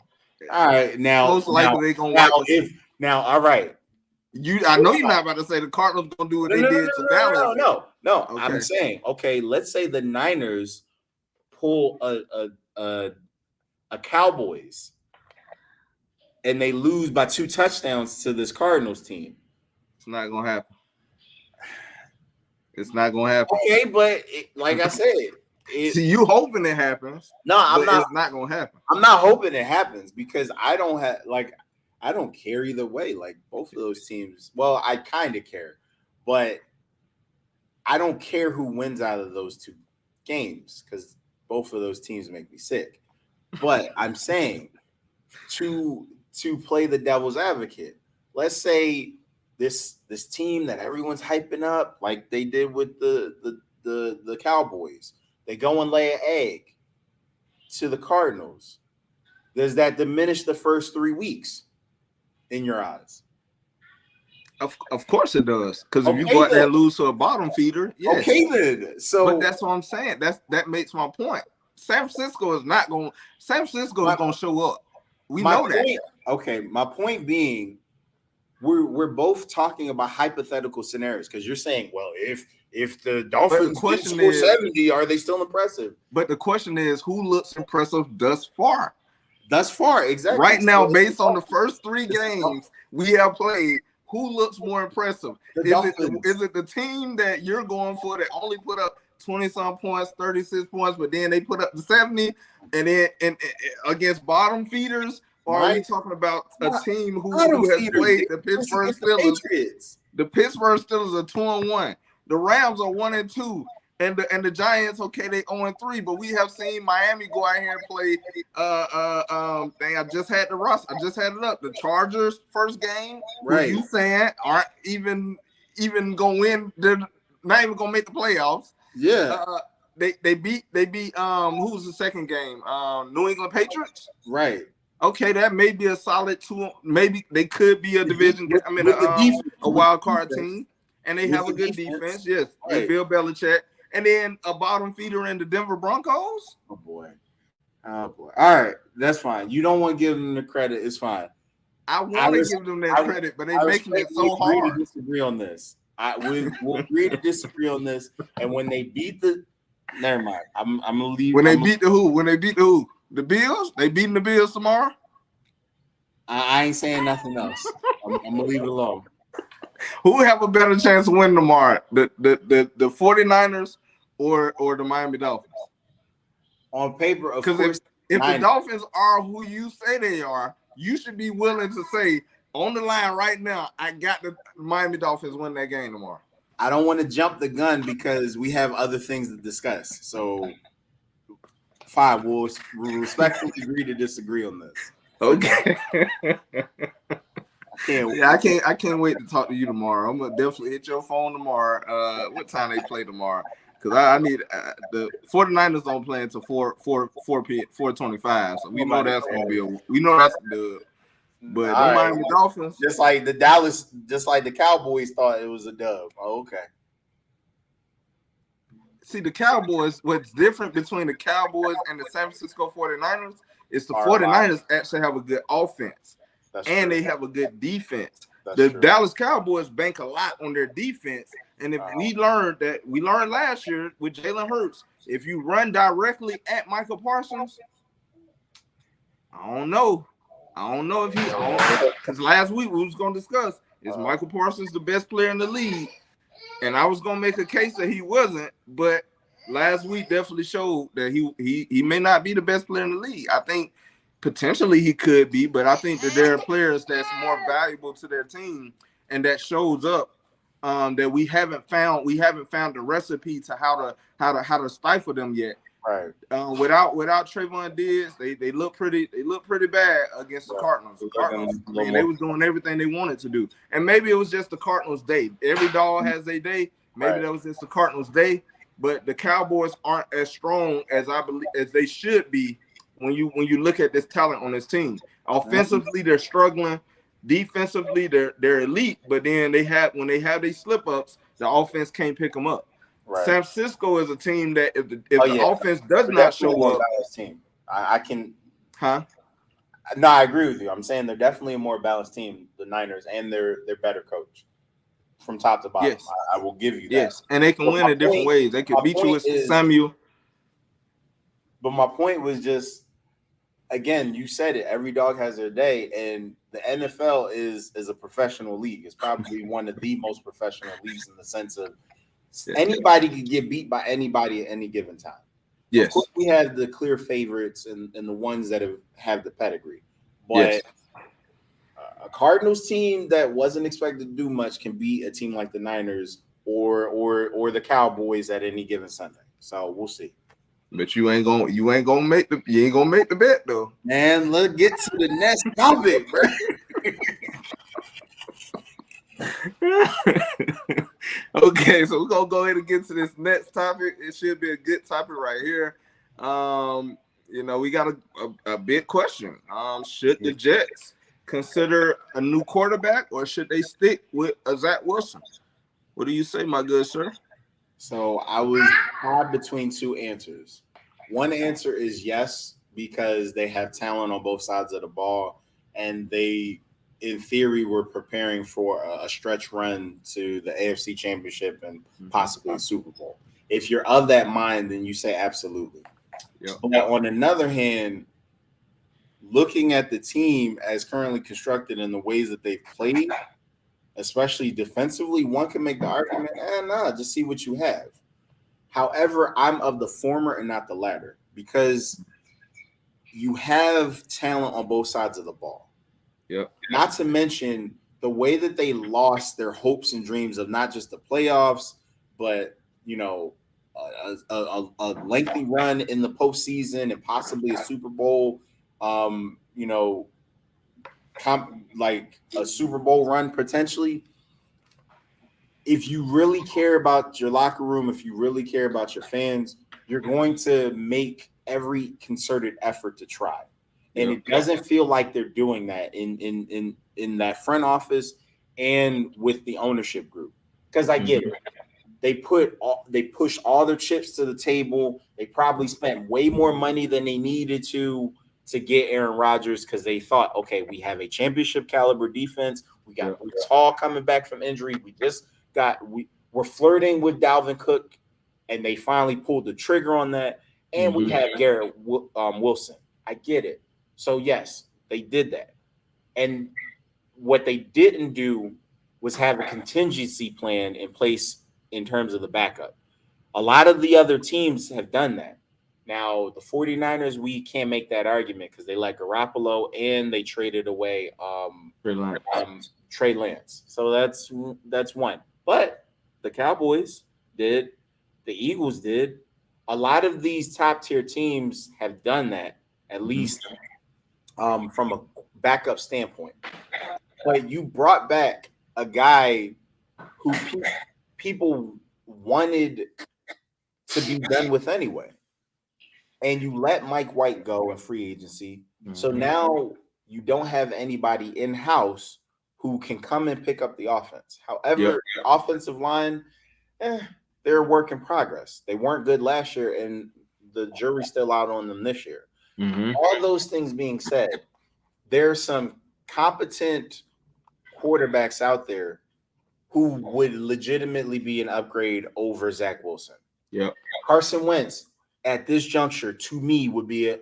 All right, now most likely they're gonna all right. I know you're not about to say the Cardinals gonna do what they did to Dallas. No. Okay. I'm saying, okay, let's say the Niners pull a Cowboys and they lose by 2 touchdowns to this Cardinals team. It's not gonna happen. It's not gonna happen. Okay, but like I said, see, you hoping it happens. No, I'm not. It's not gonna happen. I'm not hoping it happens because I don't care either way. Like both of those teams. Well, I kind of care, but I don't care who wins out of those 2 games because both of those teams make me sick. But I'm saying to play the devil's advocate, let's say this team that everyone's hyping up, like they did with the Cowboys, they go and lay an egg to the Cardinals. Does that diminish the first 3 weeks in your eyes? Of course it does, because if you go out there and lose to a bottom feeder, yes. Okay then. So, but that's what I'm saying. That makes my point. San Francisco is going to show up. We know that. Okay, my point being, we're both talking about hypothetical scenarios because you're saying, well, if the Dolphins didn't score 70, are they still impressive? But the question is, who looks impressive thus far? Thus far, exactly. Right now, based on the first 3 games we have played, who looks more impressive? Is it the team that you're going for that only put up 20-some points, 36 points, but then they put up the 70, and then against bottom feeders? Or are you talking about a team who has played the Pittsburgh Steelers? The Pittsburgh Steelers are 2-1. The Rams are 1-2. And the Giants, okay, they 0-3, but we have seen Miami go out here and play. I just had the roster. I just had it up. The Chargers first game, right? You saying aren't even gonna win? They're not even gonna make the playoffs. Yeah. They beat who was the second game? New England Patriots. Right. Okay, that may be a solid 2. Maybe they could be a division. I mean, a wild card team, and they have a good defense. Yes, right. Bill Belichick. And then a bottom feeder in the Denver Broncos. Oh boy. All right, that's fine. You don't want to give them the credit. It's fine. I want to give them that credit, but they're making it so hard. To disagree on this. We'll agree to disagree on this. And when they beat never mind. I'm gonna leave. When they beat the who? When they beat the who? The Bills? They beating the Bills tomorrow? I ain't saying nothing else. I'm gonna leave it alone. Who have a better chance to win tomorrow? The 49ers or the Miami Dolphins? On paper, of course. If the Dolphins are who you say they are, you should be willing to say on the line right now, I got the Miami Dolphins win that game tomorrow. I don't want to jump the gun because we have other things to discuss. So fine, we'll respectfully agree to disagree on this. Okay. I can't wait to talk to you tomorrow. I'm gonna definitely hit your phone tomorrow. What time they play tomorrow? Because I need the 49ers don't play until 4:25. So we know that's gonna be that's a dub. But the Miami Dolphins, just like the Cowboys thought it was a dub. Oh, okay. See, the Cowboys, what's different between the Cowboys and the San Francisco 49ers is the 49ers actually have a good offense. And they have a good defense. The Dallas Cowboys bank a lot on their defense. And if we learned last year with Jalen Hurts, if you run directly at Michael Parsons, I don't know if because last week we was going to discuss, is Michael Parsons the best player in the league? And I was going to make a case that he wasn't, but last week definitely showed that he may not be the best player in the league. I think potentially he could be, but I think that there are players that's more valuable to their team and that shows up that we haven't found the recipe to how to stifle them yet. Right. Without Trayvon Diggs, they look pretty bad against the Cardinals. The Cardinals, they was doing everything they wanted to do. And maybe it was just the Cardinals' day. Every dog has their day. Maybe that was just the Cardinals' day. But the Cowboys aren't as strong as I believe as they should be when you look at this talent on this team. Offensively, they're struggling. Defensively, they're elite. But then when they have these slip-ups, the offense can't pick them up. Right. San Francisco is a team that if the offense does not show up, team. I can. Huh? No, I agree with you. I'm saying they're definitely a more balanced team, the Niners, and they're better coach from top to bottom. Yes. I will give you that. Yes, and they can win in different ways. They can beat you with Samuel. But my point was just, again, you said it. Every dog has their day, and the NFL is a professional league. It's probably one of the most professional leagues in the sense of anybody can get beat by anybody at any given time. Yes. Of course, we have the clear favorites and the ones that have the pedigree. But yes. A Cardinals team that wasn't expected to do much can beat a team like the Niners or the Cowboys at any given Sunday. So we'll see. But you ain't gonna make the bet though. Man, let's get to the next topic, bro. Okay, so we're gonna go ahead and get to this next topic. It should be a good topic right here. We got a big question. Should the Jets consider a new quarterback or should they stick with Zac Wilson? What do you say, my good sir? So I was tied between two answers. One answer is yes, because they have talent on both sides of the ball, and they in theory, we're preparing for a stretch run to the AFC Championship and possibly a Super Bowl. If you're of that mind, then you say absolutely. Yep. But on another hand, looking at the team as currently constructed and the ways that they've played, especially defensively, one can make the argument, just see what you have. However, I'm of the former and not the latter because you have talent on both sides of the ball. Yep. Not to mention the way that they lost their hopes and dreams of not just the playoffs, but a lengthy run in the postseason and possibly a Super Bowl. Like a Super Bowl run potentially. If you really care about your locker room, if you really care about your fans, you're going to make every concerted effort to try. And it doesn't feel like they're doing that in that front office and with the ownership group. Because I get it. They pushed all their chips to the table. They probably spent way more money than they needed to get Aaron Rodgers because they thought, okay, we have a championship caliber defense. We got Brees Hall coming back from injury. We're flirting with Dalvin Cook, and they finally pulled the trigger on that. And we have Garrett Wilson. I get it. So yes, they did that. And what they didn't do was have a contingency plan in place in terms of the backup. A lot of the other teams have done that. Now, the 49ers, we can't make that argument because they let Garoppolo and they traded away Trey Lance. So that's one. But the Cowboys did. The Eagles did. A lot of these top-tier teams have done that, at least from a backup standpoint. But you brought back a guy who people wanted to be done with anyway. And you let Mike White go in free agency. So now you don't have anybody in-house who can come and pick up the offense. However, the offensive line, they're a work in progress. They weren't good last year, and the jury's still out on them this year. All those things being said, there's some competent quarterbacks out there who would legitimately be an upgrade over Zac Wilson. Carson Wentz at this juncture, to me, would be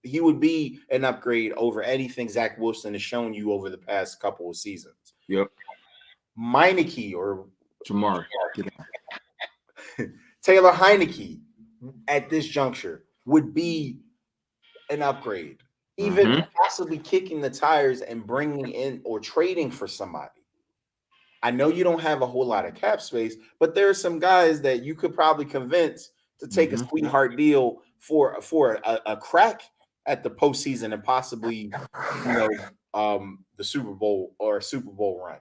he would be an upgrade over anything Zac Wilson has shown you over the past couple of seasons. Meineke or Jamar, Taylor Heineke at this juncture would be an upgrade, even possibly kicking the tires and bringing in or trading for somebody. I know you don't have a whole lot of cap space, but there are some guys that you could probably convince to take a sweetheart deal for a crack at the postseason and possibly, the Super Bowl or a Super Bowl run.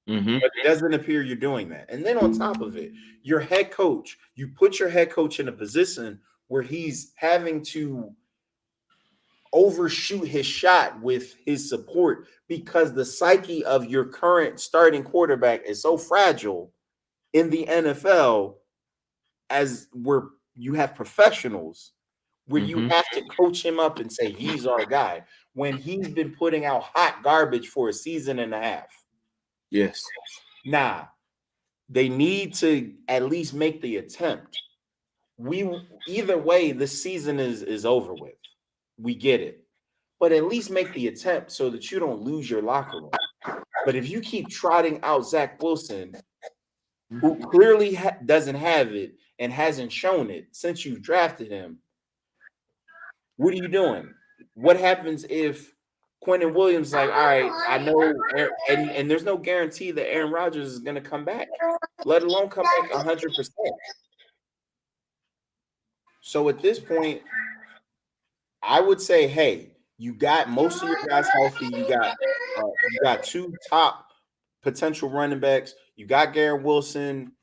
But it doesn't appear you're doing that. And then on top of it, your head coach, you put your head coach in a position where he's having to overshoot his shot with his support because the psyche of your current starting quarterback is so fragile in the NFL as where you have professionals where you have to coach him up and say he's our guy when he's been putting out hot garbage for a season and a half. Nah, they need to at least make the attempt. Either way, this season is over with. We get it. But at least make the attempt so that you don't lose your locker room. But if you keep trotting out Zac Wilson, who clearly doesn't have it and hasn't shown it since you've drafted him, what are you doing? What happens if Quentin Williams like, all right, I know, and there's no guarantee that Aaron Rodgers is going to come back, let alone come back 100%. So at this point, I would say, hey, you got most of your guys healthy. You got two top potential running backs. You got Garrett Wilson.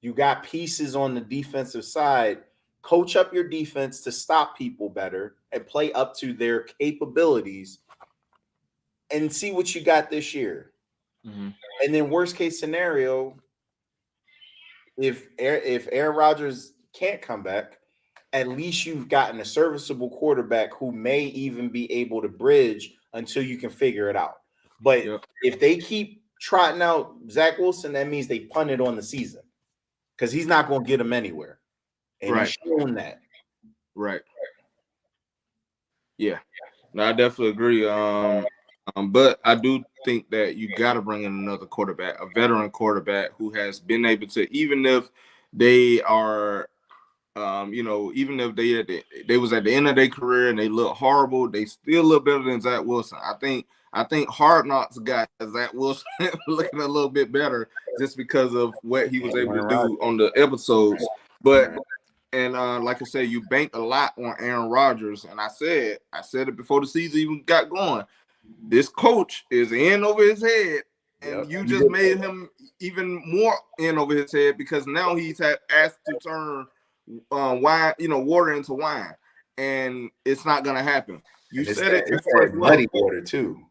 You got pieces on the defensive side. Coach up your defense to stop people better and play up to their capabilities and see what you got this year. And then worst case scenario, if Aaron Rodgers can't come back, at least you've gotten a serviceable quarterback who may even be able to bridge until you can figure it out. But Yep. if they keep trotting out Zach Wilson, that means they punted on the season because he's not going to get them anywhere, and Right. he's shown that. Right. Yeah. No, I definitely agree. But I do think that you got to bring in another quarterback, a veteran quarterback who has been able to, even if they are, even if they was at the end of their career and they look horrible, they still look better than Zach Wilson. I think Hard Knocks got Zach Wilson looking a little bit better just because of what he was able to do on the episodes. But and like I said, you bank a lot on Aaron Rodgers, and I said it before the season even got going. This coach is in over his head, and you just made him even more in over his head because now he's asked to turn wine, water into wine, and it's not gonna happen. You said it before it's muddy water too,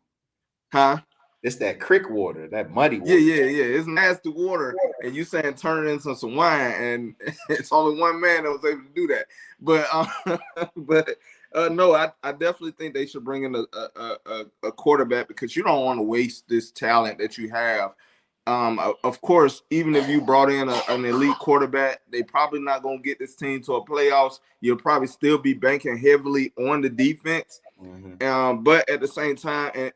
huh? It's that creek water, that muddy water. Yeah. It's nasty water, and you saying turn it into some wine, and it's only one man that was able to do that. But no, I definitely think they should bring in a quarterback because you don't want to waste this talent that you have. Of course, even if you brought in an elite quarterback, they probably not gonna get this team to a playoffs. You'll probably still be banking heavily on the defense. But at the same time,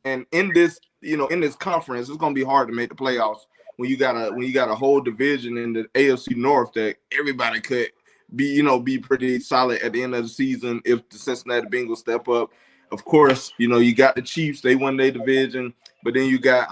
and in this, in this conference, it's gonna be hard to make the playoffs when you got a whole division in the AFC North that everybody could be pretty solid at the end of the season if the Cincinnati Bengals step up. Of course, you got the Chiefs, they won their division, but then you got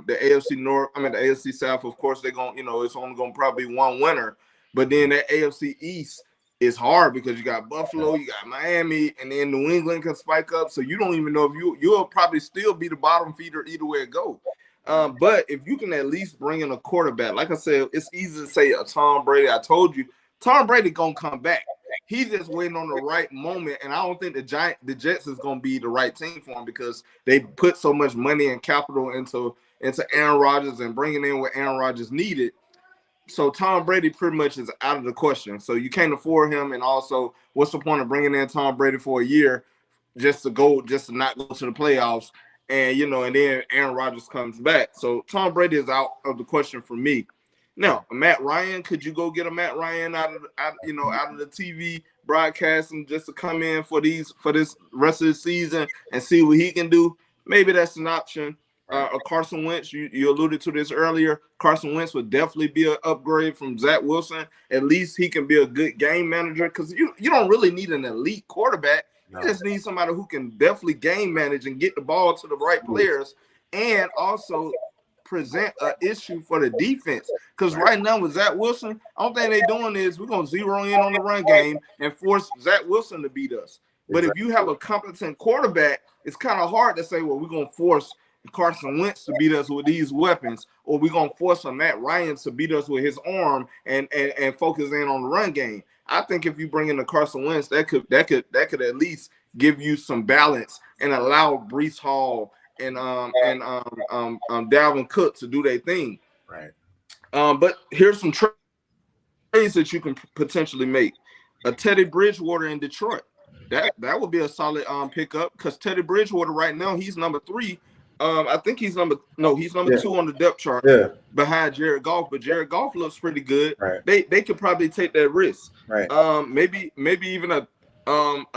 the AFC North, the AFC South, of course, they're gonna, it's only gonna probably be one winner. But then that AFC East is hard because you got Buffalo, you got Miami, and then New England can spike up. So you don't even know if you'll probably still be the bottom feeder either way it go. But if you can at least bring in a quarterback, like I said, it's easy to say a Tom Brady. I told you, Tom Brady gonna come back. He's just waiting on the right moment, and I don't think the Jets is gonna be the right team for him because they put so much money and capital into Aaron Rodgers and bringing in what Aaron Rodgers needed. So Tom Brady pretty much is out of the question. So you can't afford him, and also, what's the point of bringing in Tom Brady for a year just to not go to the playoffs, and and then Aaron Rodgers comes back. So Tom Brady is out of the question for me. Now, Matt Ryan, could you go get a Matt Ryan out of the TV broadcasting just to come in for this rest of the season and see what he can do? Maybe that's an option. Carson Wentz, you alluded to this earlier. Carson Wentz would definitely be an upgrade from Zac Wilson. At least he can be a good game manager because you don't really need an elite quarterback. No. You just need somebody who can definitely game manage and get the ball to the right players and also present an issue for the defense. Because right now with Zac Wilson, I don't think they're doing is we're going to zero in on the run game and force Zac Wilson to beat us. But if you have a competent quarterback, it's kind of hard to say, well, we're going to force Carson Wentz to beat us with these weapons, or we're going to force a Matt Ryan to beat us with his arm and focus in on the run game. I think if you bring in the Carson Wentz, that could at least give you some balance and allow Breece Hall and Dalvin Cook to do their thing. Right. But here's some trades that you can potentially make. A Teddy Bridgewater in Detroit. That would be a solid pickup because Teddy Bridgewater right now, he's number 3. I think he's number 2 on the depth chart behind Jared Goff, but Jared Goff looks pretty good. Right. They could probably take that risk. Right. Maybe even a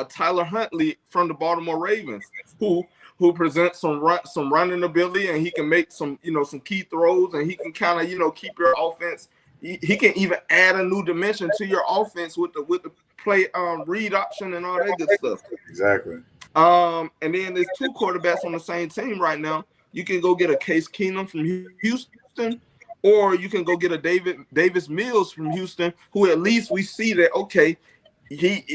Tyler Huntley from the Baltimore Ravens who presents some running ability, and he can make some key throws, and he can kind of keep your offense. He can even add a new dimension to your offense with the play read option and all that good stuff. Exactly. And then there's 2 quarterbacks on the same team right now. You can go get a Case Keenum from Houston, or you can go get a Davis Mills from Houston, who at least we see that, okay, he,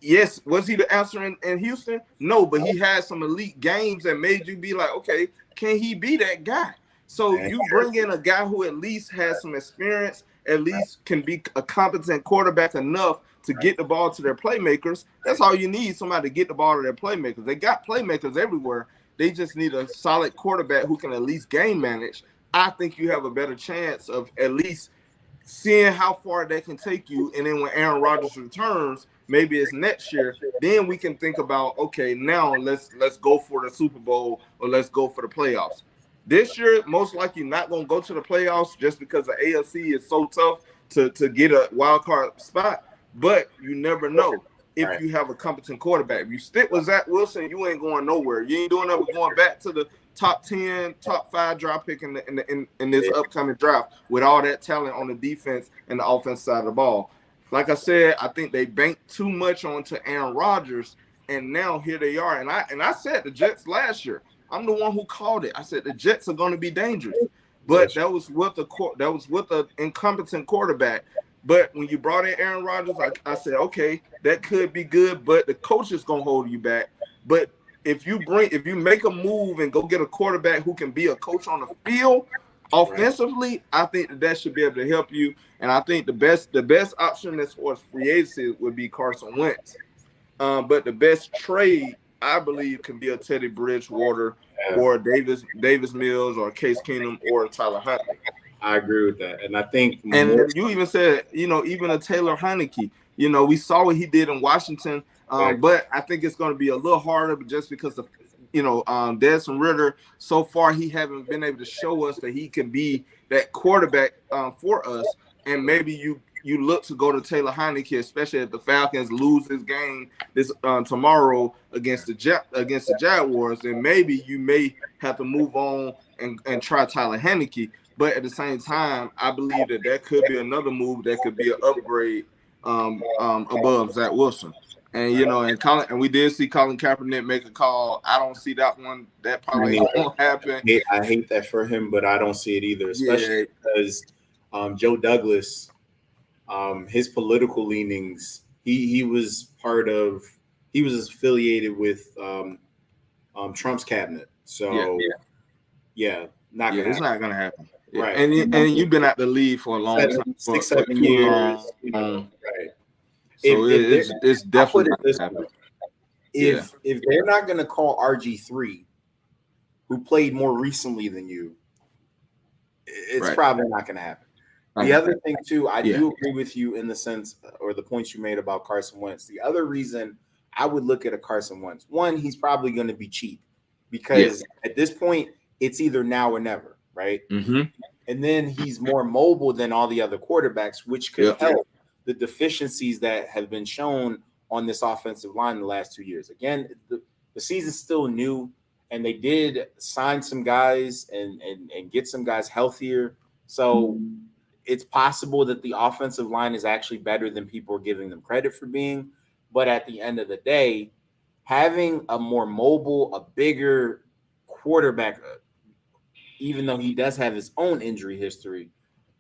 yes, was he the answer in Houston? No, but he had some elite games that made you be like, okay, can he be that guy? So you bring in a guy who at least has some experience, at least can be a competent quarterback enough to get the ball to their playmakers. That's all you need, somebody to get the ball to their playmakers. They got playmakers everywhere. They just need a solid quarterback who can at least game manage. I think you have a better chance of at least seeing how far that can take you, and then when Aaron Rodgers returns, maybe it's next year, then we can think about, okay, now let's go for the Super Bowl or let's go for the playoffs. This year, most likely not going to go to the playoffs just because the AFC is so tough to get a wild card spot. But you never know if you have a competent quarterback. If you stick with Zac Wilson, you ain't going nowhere. You ain't doing nothing but going back to the top 10, top 5 draft pick in this upcoming draft with all that talent on the defense and the offense side of the ball. Like I said, I think they banked too much onto Aaron Rodgers, and now here they are. And I said the Jets last year. I'm the one who called it. I said the Jets are going to be dangerous, but that was with an incompetent quarterback. But when you brought in Aaron Rodgers, I said, okay, that could be good, but the coach is going to hold you back. But if you make a move and go get a quarterback who can be a coach on the field offensively, I think that should be able to help you. And I think the best option as far as free agency would be Carson Wentz. But the best trade, I believe, can be a Teddy Bridgewater or Davis Mills or Case Keenum or Tyler Huntley. I agree with that. And I think you even said, even a Taylor Heineke, we saw what he did in Washington. But I think it's going to be a little harder just because of, Desmond Ridder, so far he haven't been able to show us that he can be that quarterback for us. And maybe you look to go to Taylor Heineke, especially if the Falcons lose this game tomorrow against the Jaguars, then maybe you may have to move on and try Tyler Heineke. But at the same time, I believe that could be another move that could be an upgrade above Zac Wilson. And and we did see Colin Kaepernick make a call. I don't see that one. That probably won't happen. I hate that for him, but I don't see it either, especially because Joe Douglas, his political leanings, he was affiliated with Trump's cabinet. So it's not gonna happen. Right. And you've been at the league for a long time, 6-7 years. Right. So it's definitely not gonna happen. If they're not gonna call RG3, who played more recently than you, it's probably not gonna happen. The other thing too, I do agree with you in the sense, or the points you made about Carson Wentz. The other reason I would look at a Carson Wentz, one, he's probably going to be cheap because at this point it's either now or never, right? Mm-hmm. And then he's more mobile than all the other quarterbacks, which could help the deficiencies that have been shown on this offensive line in the last 2 years. Again, the season's still new, and they did sign some guys and get some guys healthier. So it's possible that the offensive line is actually better than people are giving them credit for being. But at the end of the day, having a more mobile, a bigger quarterback, even though he does have his own injury history,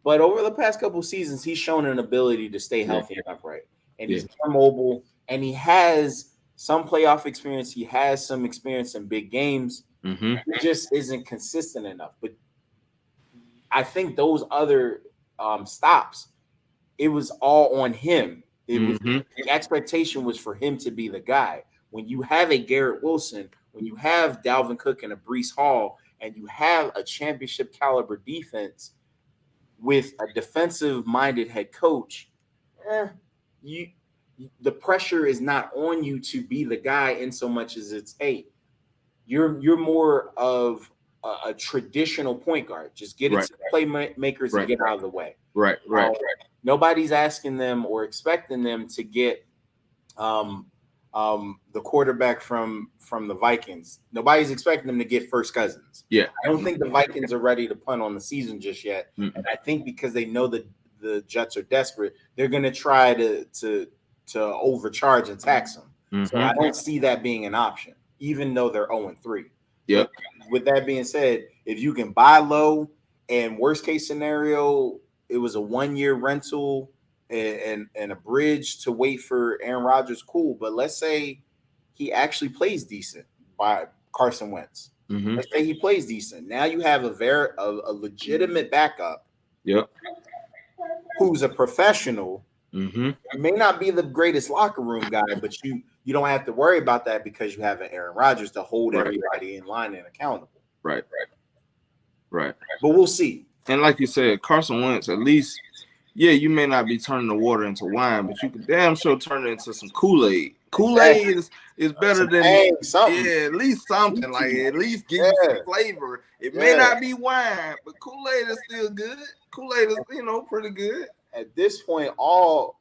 but over the past couple of seasons, he's shown an ability to stay healthy and upright. And he's more mobile, and he has some playoff experience. He has some experience in big games. Mm-hmm. It just isn't consistent enough. But I think those other stops, it was all on him. It was the expectation was for him to be the guy. When you have a Garrett Wilson, when you have Dalvin Cook and a Breece Hall, and you have a championship caliber defense with a defensive minded head coach, the pressure is not on you to be the guy in so much as it's, hey, you're more of a traditional point guard. Just get it to the playmakers and get out of the way. Right. Nobody's asking them or expecting them to get the quarterback from the Vikings. Nobody's expecting them to get First Cousins. Yeah. I don't think the Vikings are ready to punt on the season just yet. And I think because they know that the Jets are desperate, they're going to try to overcharge and tax them. So I don't see that being an option, even though they're 0-3. Yep. With that being said, if you can buy low, and worst case scenario, it was a 1-year rental and a bridge to wait for Aaron Rodgers, cool. But let's say he actually plays decent by Carson Wentz. Let's say he plays decent. Now you have a legitimate backup. Yep. Who's a professional. May not be the greatest locker room guy, but you don't have to worry about that because you have an Aaron Rodgers to hold everybody in line and accountable. Right. But we'll see. And like you said, Carson Wentz, at least yeah, you may not be turning the water into wine, but you can damn sure turn it into some Kool-Aid. Exactly. Kool-Aid is better Some than, tang, something. yeah, at least something. Like at least give you some Yeah, flavor. It may yeah. not be wine, but Kool-Aid is still good. Kool-Aid is, pretty good. At this point, all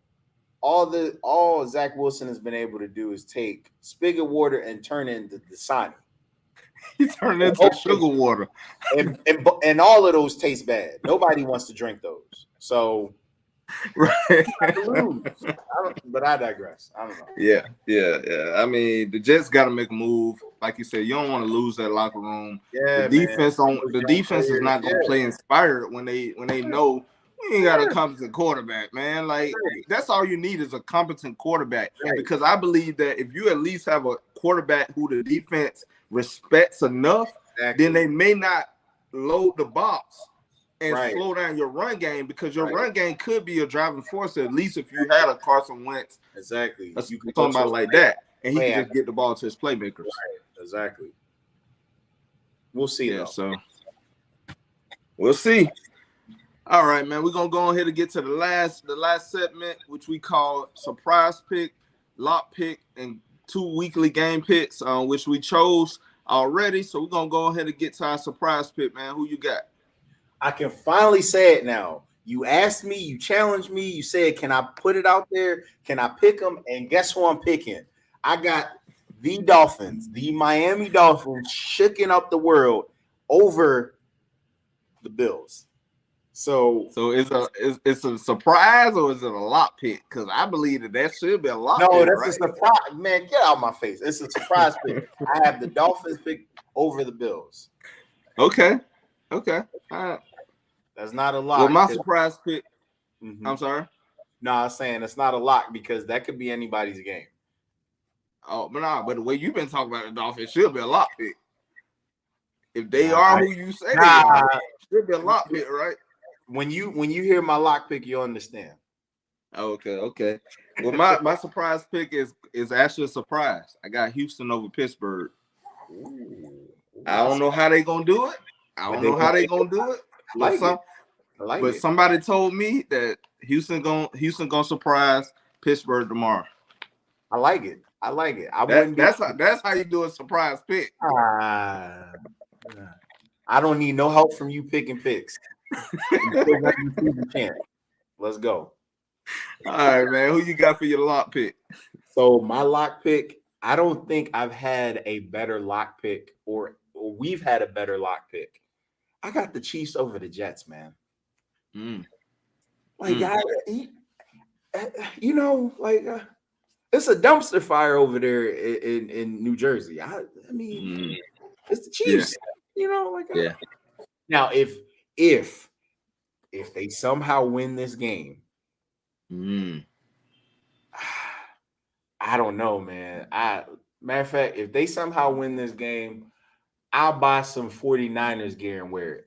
Zach Wilson has been able to do is take spigot water and turn it into Dasani. He turned into sugar water. And all of those taste bad. Nobody wants to drink those. So Right. but I digress. I don't know. Yeah. I mean, the Jets got to make a move. Like you said, you don't want to lose that locker room. Yeah, The defense is not going to play inspired when they know we ain't got a competent quarterback, man. Like that's all you need is a competent quarterback. Right. Because I believe that if you at least have a quarterback who the defense respects enough, then they may not load the box and slow down your run game, because your run game could be a driving force, at least if you had a Carson Wentz. Exactly. You can talk about like that, and he can just get the ball to his playmakers. Right. Exactly. We'll see. Yeah, so we'll see. All right, man. We're gonna go ahead and get to the last segment, which we call surprise pick, lock pick, and 2 weekly game picks, which we chose already. So we're gonna go ahead and get to our surprise pick, man. Who you got? I can finally say it now. You asked me, you challenged me, you said, can I put it out there? Can I pick them? And guess who I'm picking? I got the Dolphins, the Miami Dolphins, shaking up the world over the Bills. So it's a surprise, or is it a lock pick? Because I believe that should be a lock pick. No, that's a surprise. Man, get out of my face. It's a surprise pick. I have the Dolphins pick over the Bills. Okay. All right. That's not a lock. Well, my surprise pick. I'm sorry. No, I'm saying it's not a lock because that could be anybody's game. Oh, but the way you've been talking about the Dolphins, should be a lock pick. If they are who you say they are, should be a lock pick, right? When you hear my lock pick, you'll understand. Okay. Well, my surprise pick is actually a surprise. I got Houston over Pittsburgh. Ooh, I don't know how they gonna do it. But somebody told me that Houston gonna surprise Pittsburgh tomorrow. I like it. That's how you do a surprise pick. I don't need no help from you picking picks. Let's go. All right, man. Who you got for your lock pick? So my lock pick, I don't think I've had a better lock pick, or we've had a better lock pick. I got the Chiefs over the Jets, man. It's a dumpster fire over there in New Jersey. I mean, it's the Chiefs. Yeah. Now, if they somehow win this game, I don't know, man. Matter of fact, if they somehow win this game, I'll buy some 49ers gear and wear it.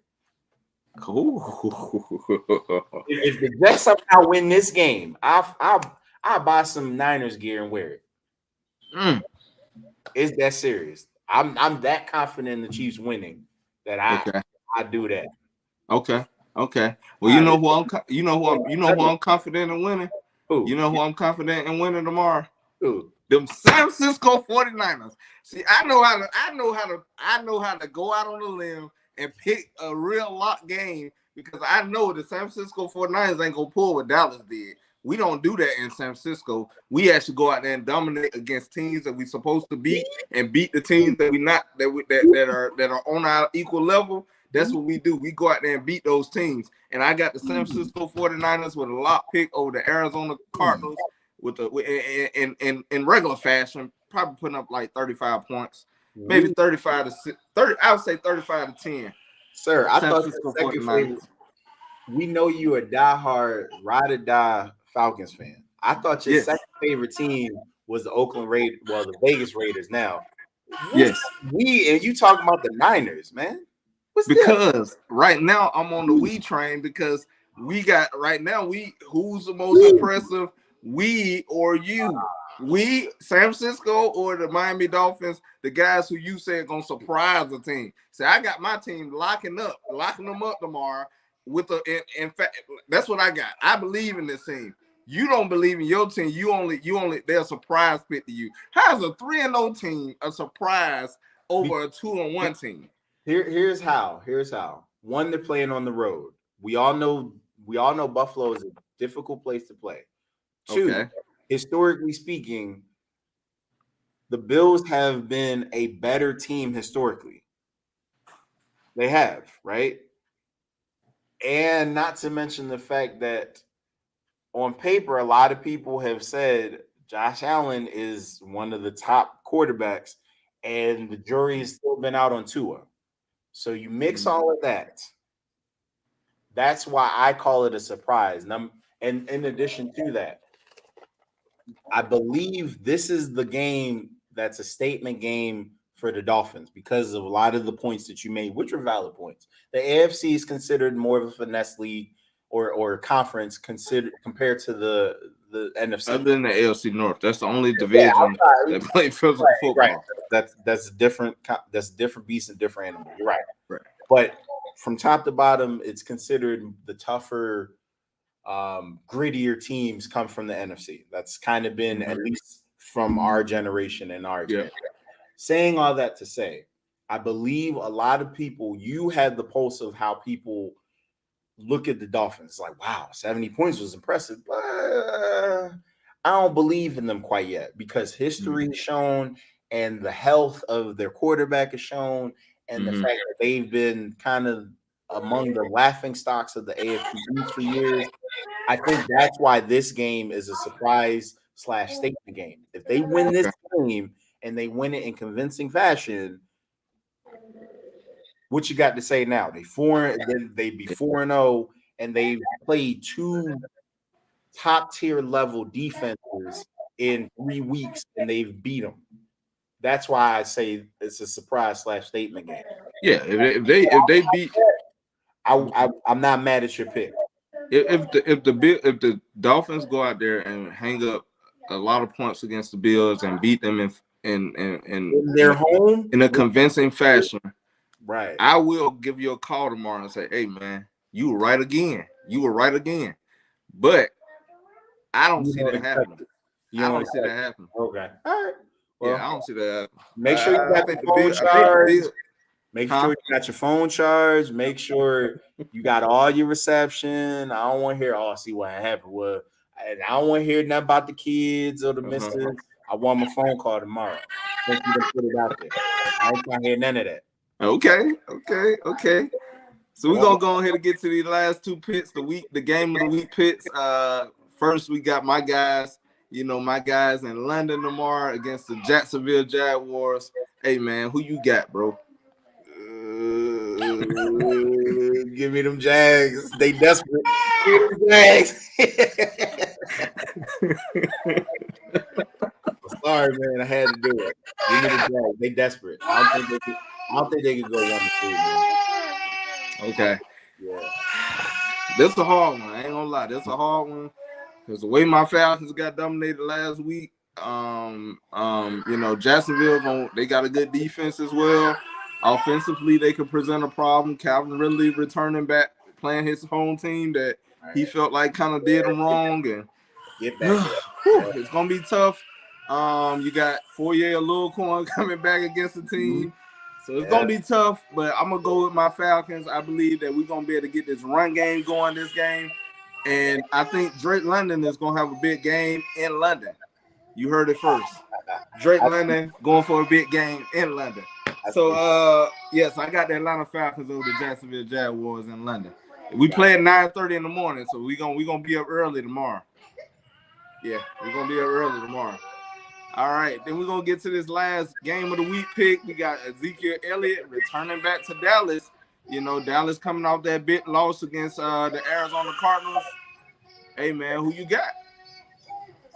If the Jets somehow win this game, I'll buy some Niners gear and wear it. It's that serious. I'm that confident in the Chiefs winning that I do that. Okay. Well, you know who I'm confident in winning? Who? You know who I'm confident in winning tomorrow? Who? Them San Francisco 49ers. See, I know how to go out on a limb and pick a real lock game, because I know the San Francisco 49ers ain't gonna pull what Dallas did. We don't do that in San Francisco. We actually go out there and dominate against teams that we're supposed to beat, and beat the teams that are on our equal level. That's what we do. We go out there and beat those teams. And I got the San Francisco 49ers with a lock pick over the Arizona Cardinals in regular fashion, probably putting up like 35 points, maybe 35 to 30. I would say 35 to 10. Sir, I thought your second favorite. We know you a diehard ride or die Falcons fan. I thought your second favorite team was the Oakland Raiders, the Vegas Raiders. Now, yes, and you talking about the Niners, man? Because right now I'm on the we train, because we got who's the most impressive, we or you? We, San Francisco or the Miami Dolphins, the guys who you said gonna surprise the team. So I got my team locking them up tomorrow. with in fact, that's what I got. I believe in this team. You don't believe in your team. You only they're a surprise pick to you. How is a 3-0 team a surprise over a 2-1 team? Here's how. One, they're playing on the road. We all know Buffalo is a difficult place to play. Two, historically speaking, the Bills have been a better team historically. They have, right? And not to mention the fact that on paper, a lot of people have said Josh Allen is one of the top quarterbacks, and the jury has still been out on Tua. So you mix all of that. That's why I call it a surprise. And in addition to that, I believe this is the game that's a statement game for the Dolphins because of a lot of the points that you made, which are valid points. The AFC is considered more of a finesse league or conference compared to the NFC. Other than the AFC North, that's the only division that play physical football. Right. That's different. That's different beast and different animal. You're right. But from top to bottom, it's considered the tougher, grittier teams come from the NFC. That's kind of been at least from our generation and our experience. Saying all that to say, I believe a lot of people, you had the pulse of how people look at the Dolphins. Like, wow, 70 points was impressive. But I don't believe in them quite yet because history is shown and the health of their quarterback is shown and the fact that they've been kind of among the laughing stocks of the AFC East for years. I think that's why this game is a surprise / statement game. If they win this game and they win it in convincing fashion, what you got to say now? They'd be 4-0, and they played 2 top-tier level defenses in 3 weeks, and they've beat them. That's why I say it's a surprise / statement game. Yeah, if they beat, I'm not mad at your pick. If the Dolphins go out there and hang up a lot of points against the Bills and beat them in their home in a convincing fashion, right? I will give you a call tomorrow and say, "Hey, man, you were right again. But I don't see that happening. Okay. All right. Well, I don't see that happening. Make sure you got the phone charged. Make sure you got your phone charged. Make sure you got all your reception. I don't want to hear, see what happened. Well, I don't want to hear nothing about the kids or the missus. I want my phone call tomorrow. Thank you to put it out there. I ain't trying to hear none of that. Okay. So we're gonna go ahead and get to these last 2 picks, the game of the week picks. First we got my guys in London tomorrow against the Jacksonville Jaguars. Hey man, who you got, bro? Give me them Jags. They desperate. Give me them Jags. Sorry, man. I had to do it. Give me the Jags. They desperate. I don't think they could go 1-3, man. Okay. Yeah. This is a hard one. I ain't gonna lie. This is a hard one because the way my Falcons got dominated last week. Jacksonville, they got a good defense as well. Offensively, they could present a problem. Calvin Ridley returning back, playing his home team that he felt like kind of did him wrong, and get back. It's gonna be tough. You got Foyer Lilcorn coming back against the team, so it's gonna be tough. But I'm gonna go with my Falcons. I believe that we're gonna be able to get this run game going this game, and I think Drake London is gonna have a big game in London. You heard it first. Drake London going for a big game in London. So, yes, I got the Atlanta Falcons over the Jacksonville Jaguars in London. We play at 9:30 in the morning, so we're gonna be up early tomorrow. Yeah, we're gonna be up early tomorrow. All right, then we're gonna get to this last game of the week pick. We got Ezekiel Elliott returning back to Dallas. Dallas coming off that big loss against the Arizona Cardinals. Hey man, who you got?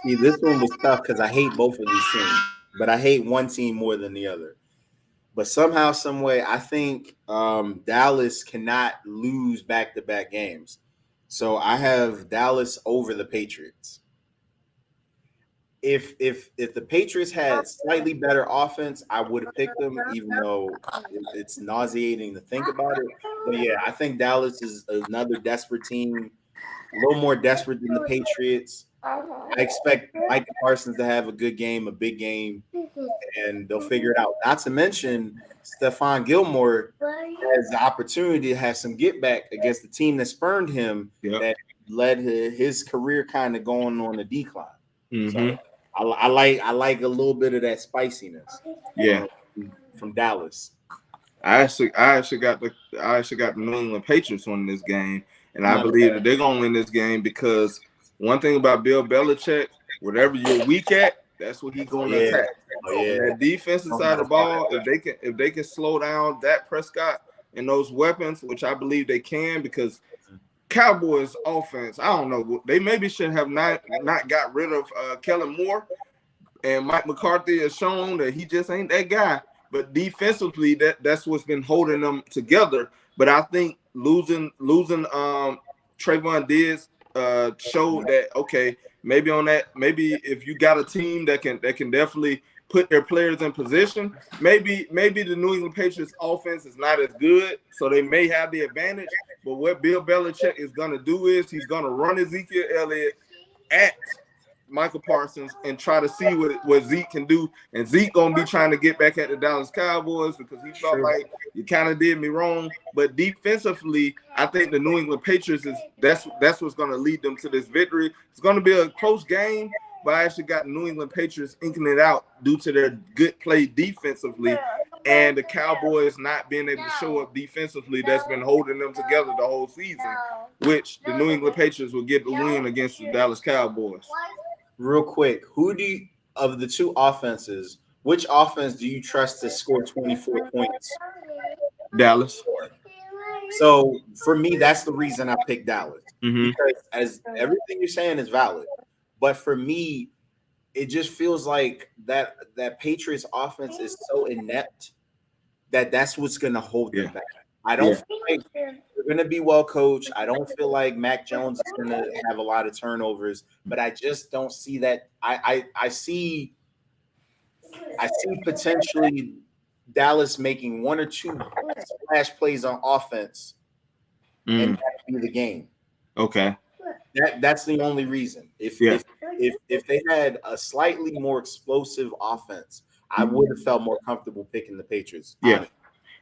See, this one was tough because I hate both of these teams, but I hate one team more than the other. But somehow, some way, I think Dallas cannot lose back-to-back games. So I have Dallas over the Patriots. if the Patriots had slightly better offense, I would have picked them, even though it's nauseating to think about it. But yeah, I think Dallas is another desperate team, a little more desperate than the Patriots. I expect Micah Parsons to have a good game, a big game, and they'll figure it out. Not to mention, Stephon Gilmore has the opportunity to have some get back against the team that spurned him, that led his career kind of going on a decline. So I like a little bit of that spiciness. Yeah, from Dallas. I actually got the New England Patriots winning this game, and I believe that they're gonna win this game because one thing about Bill Belichick, whatever you're weak at, that's what he's gonna attack. That defensive side of the ball, if they can slow down Dak Prescott and those weapons, which I believe they can, because Cowboys offense, I don't know, they maybe should have not got rid of Kellen Moore, and Mike McCarthy has shown that he just ain't that guy. But defensively, that's what's been holding them together. But I think losing Trayvon Diggs showed that, okay, maybe if you got a team that can definitely put their players in position, maybe the New England Patriots offense is not as good, so they may have the advantage. But what Bill Belichick is going to do is he's going to run Ezekiel Elliott at Michael Parsons and try to see what Zeke can do. And Zeke going to be trying to get back at the Dallas Cowboys because he felt like you kind of did me wrong. But defensively, I think the New England Patriots that's what's going to lead them to this victory. It's going to be a close game, but I actually got the New England Patriots inking it out due to their good play defensively and the Cowboys not being able to show up defensively. That's been holding them together the whole season, which the New England Patriots will get the win against the Dallas Cowboys. Real quick, of the two offenses, which offense do you trust to score 24 points? Dallas. So for me, that's the reason I picked Dallas. Because as everything you're saying is valid, but for me, it just feels like that Patriots offense is so inept that's what's going to hold them back. I don't feel like they're going to be well coached. I don't feel like Mac Jones is going to have a lot of turnovers, but I just don't see that. I see potentially Dallas making one or two splash plays on offense and that be the game. Okay. That's the only reason. If they had a slightly more explosive offense, I would have felt more comfortable picking the Patriots. Yeah. Honestly.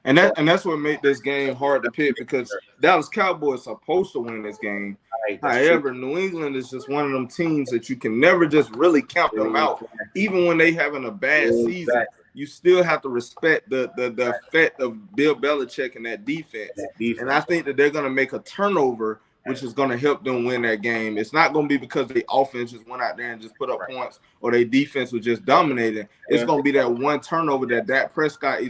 And that's what made this game hard to pick because Dallas Cowboys are supposed to win this game. Right, however, true. New England is just one of them teams that you can never just really count them out. Even when they having a bad season, you still have to respect the effect of Bill Belichick and that defense. And I think that they're going to make a turnover, which is going to help them win that game. It's not going to be because the offense just went out there and just put up points or their defense was just dominating. It's going to be that one turnover that Dak Prescott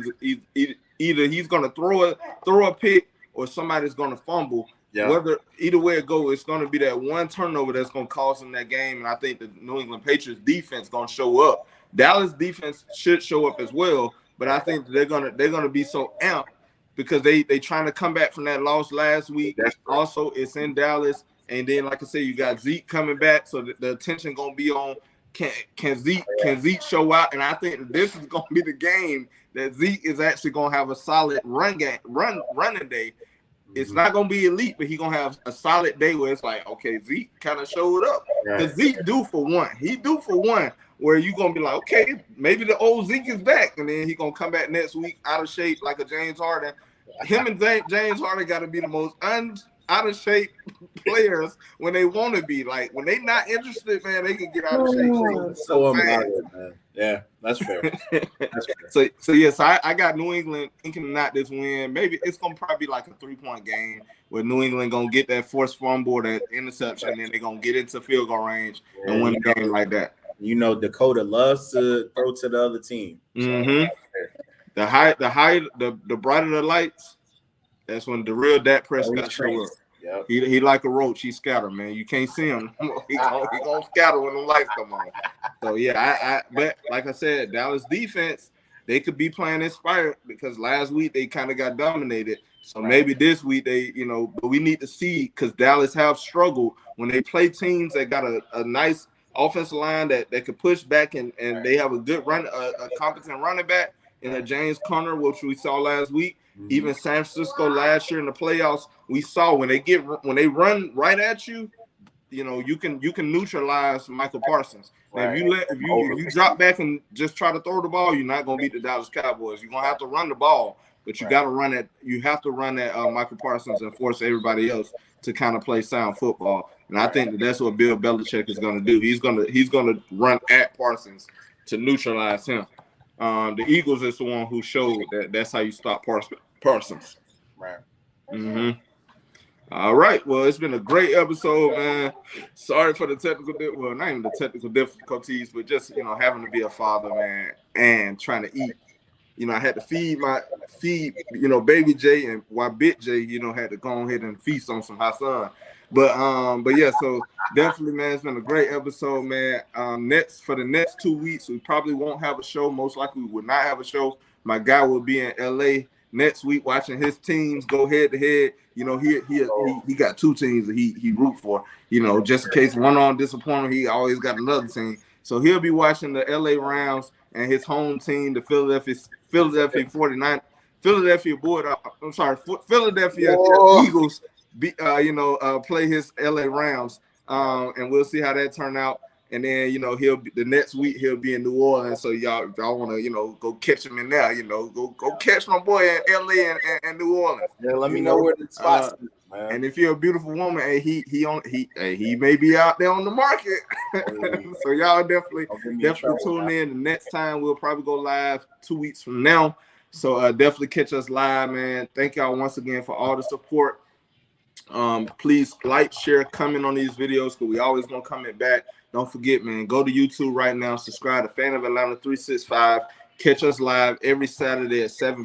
either he's going to throw a pick or somebody's going to fumble. Yeah. Either way it goes, it's going to be that one turnover that's going to cost them that game. And I think the New England Patriots defense is going to show up. Dallas defense should show up as well, but I think they're gonna be so amped because they trying to come back from that loss last week. Also, it's in Dallas, and then like I said, you got Zeke coming back, so the attention gonna be on can Zeke show out, and I think that this is gonna be the game that Zeke is actually gonna have a solid running day. It's not gonna be elite, but he's gonna have a solid day where it's like, okay, Zeke kind of showed up. Because Zeke due for one. He due for one where you're gonna be like, okay, maybe the old Zeke is back, and then he's gonna come back next week out of shape like a James Harden. Him and James Harden gotta be the most out of shape players when they want to be. Like when they not interested, man, they can get out of shape. So embarrassed, man. Yeah, that's fair. So yes, I got New England thinking not this win. Maybe it's gonna probably be like a 3-point game where New England gonna get that forced fumble or that interception, and then they're gonna get into field goal range and win the game like that. You know, Dakota loves to throw to the other team. So The brighter the lights, that's when the real Dak Prescott show up. Yep. He like a roach. He scatter, man. You can't see him. He gonna scatter when the lights come on. So yeah, but like I said, Dallas defense, they could be playing inspired because last week they kind of got dominated. So maybe this week they, but we need to see because Dallas have struggled when they play teams that got a nice offensive line that could push back, and they have a good a competent running back in a James Conner, which we saw last week. Mhm. Even San Francisco last year in the playoffs, we saw when they run right at you, you know, you can neutralize Michael Parsons. Now, Right. if you drop back and just try to throw the ball, you're not gonna beat the Dallas Cowboys. You're gonna have to run the ball, but you got to run it. You have to run that Michael Parsons and force everybody else to kind of play sound football. And I think that's what Bill Belichick is gonna do. He's gonna run at Parsons to neutralize him. The Eagles is the one who showed that's how you stop Parsons. Right. Mm-hmm. All right. Well, it's been a great episode, man. Sorry for the well, not even the technical difficulties, but just, you know, having to be a father, man, and trying to eat. You know, I had to feed, you know, baby Jay, and while Big Jay, you know, had to go ahead and feast on some hot sun. But yeah, so definitely, man, it's been a great episode, man. For the next 2 weeks, we probably won't have a show. Most likely we will not have a show. My guy will be in LA next week watching his teams go head to head. You know, he got 2 teams that he root for. You know, just in case one on disappointment, he always got another team. So he'll be watching the LA Rams and his home team, the Philadelphia 49, Philadelphia Eagles. Play his LA Rams, and we'll see how that turn out. And then, you know, the next week he'll be in New Orleans. So y'all want to, you know, go catch him in there. You know, go catch my boy in LA and New Orleans. Yeah, let me know where the spots is, man. And if you're a beautiful woman, hey, he may be out there on the market. So y'all definitely tune in. The next time we'll probably go live 2 weeks from now. So definitely catch us live, man. Thank y'all once again for all the support. Please like, share, comment on these videos, because we always gonna comment back. Don't forget, man, go to YouTube right now, subscribe to Fan of Atlanta 365. Catch us live every Saturday at 6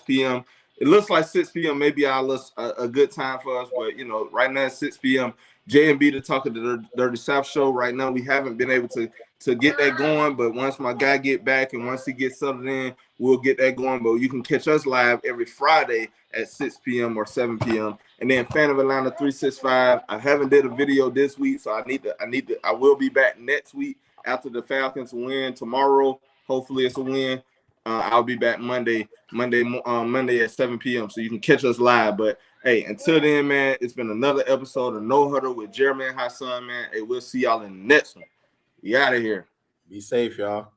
p.m. It looks like 6 p.m. maybe a good time for us, but you know, right now it's 6 p.m. J&B, the Talk of the Dirty South show. Right now we haven't been able to get that going, but once my guy get back and once he gets settled in, we'll get that going. But you can catch us live every Friday at 6 p.m. or 7 p.m. And then Fan of Atlanta 365. I haven't did a video this week, so I will be back next week after the Falcons win tomorrow. Hopefully it's a win. I'll be back Monday at 7 p.m. So you can catch us live. But hey, until then, man, it's been another episode of No Huddle with Jeremy and Hassan, man. Hey, we'll see y'all in the next one. We out of here. Be safe, y'all.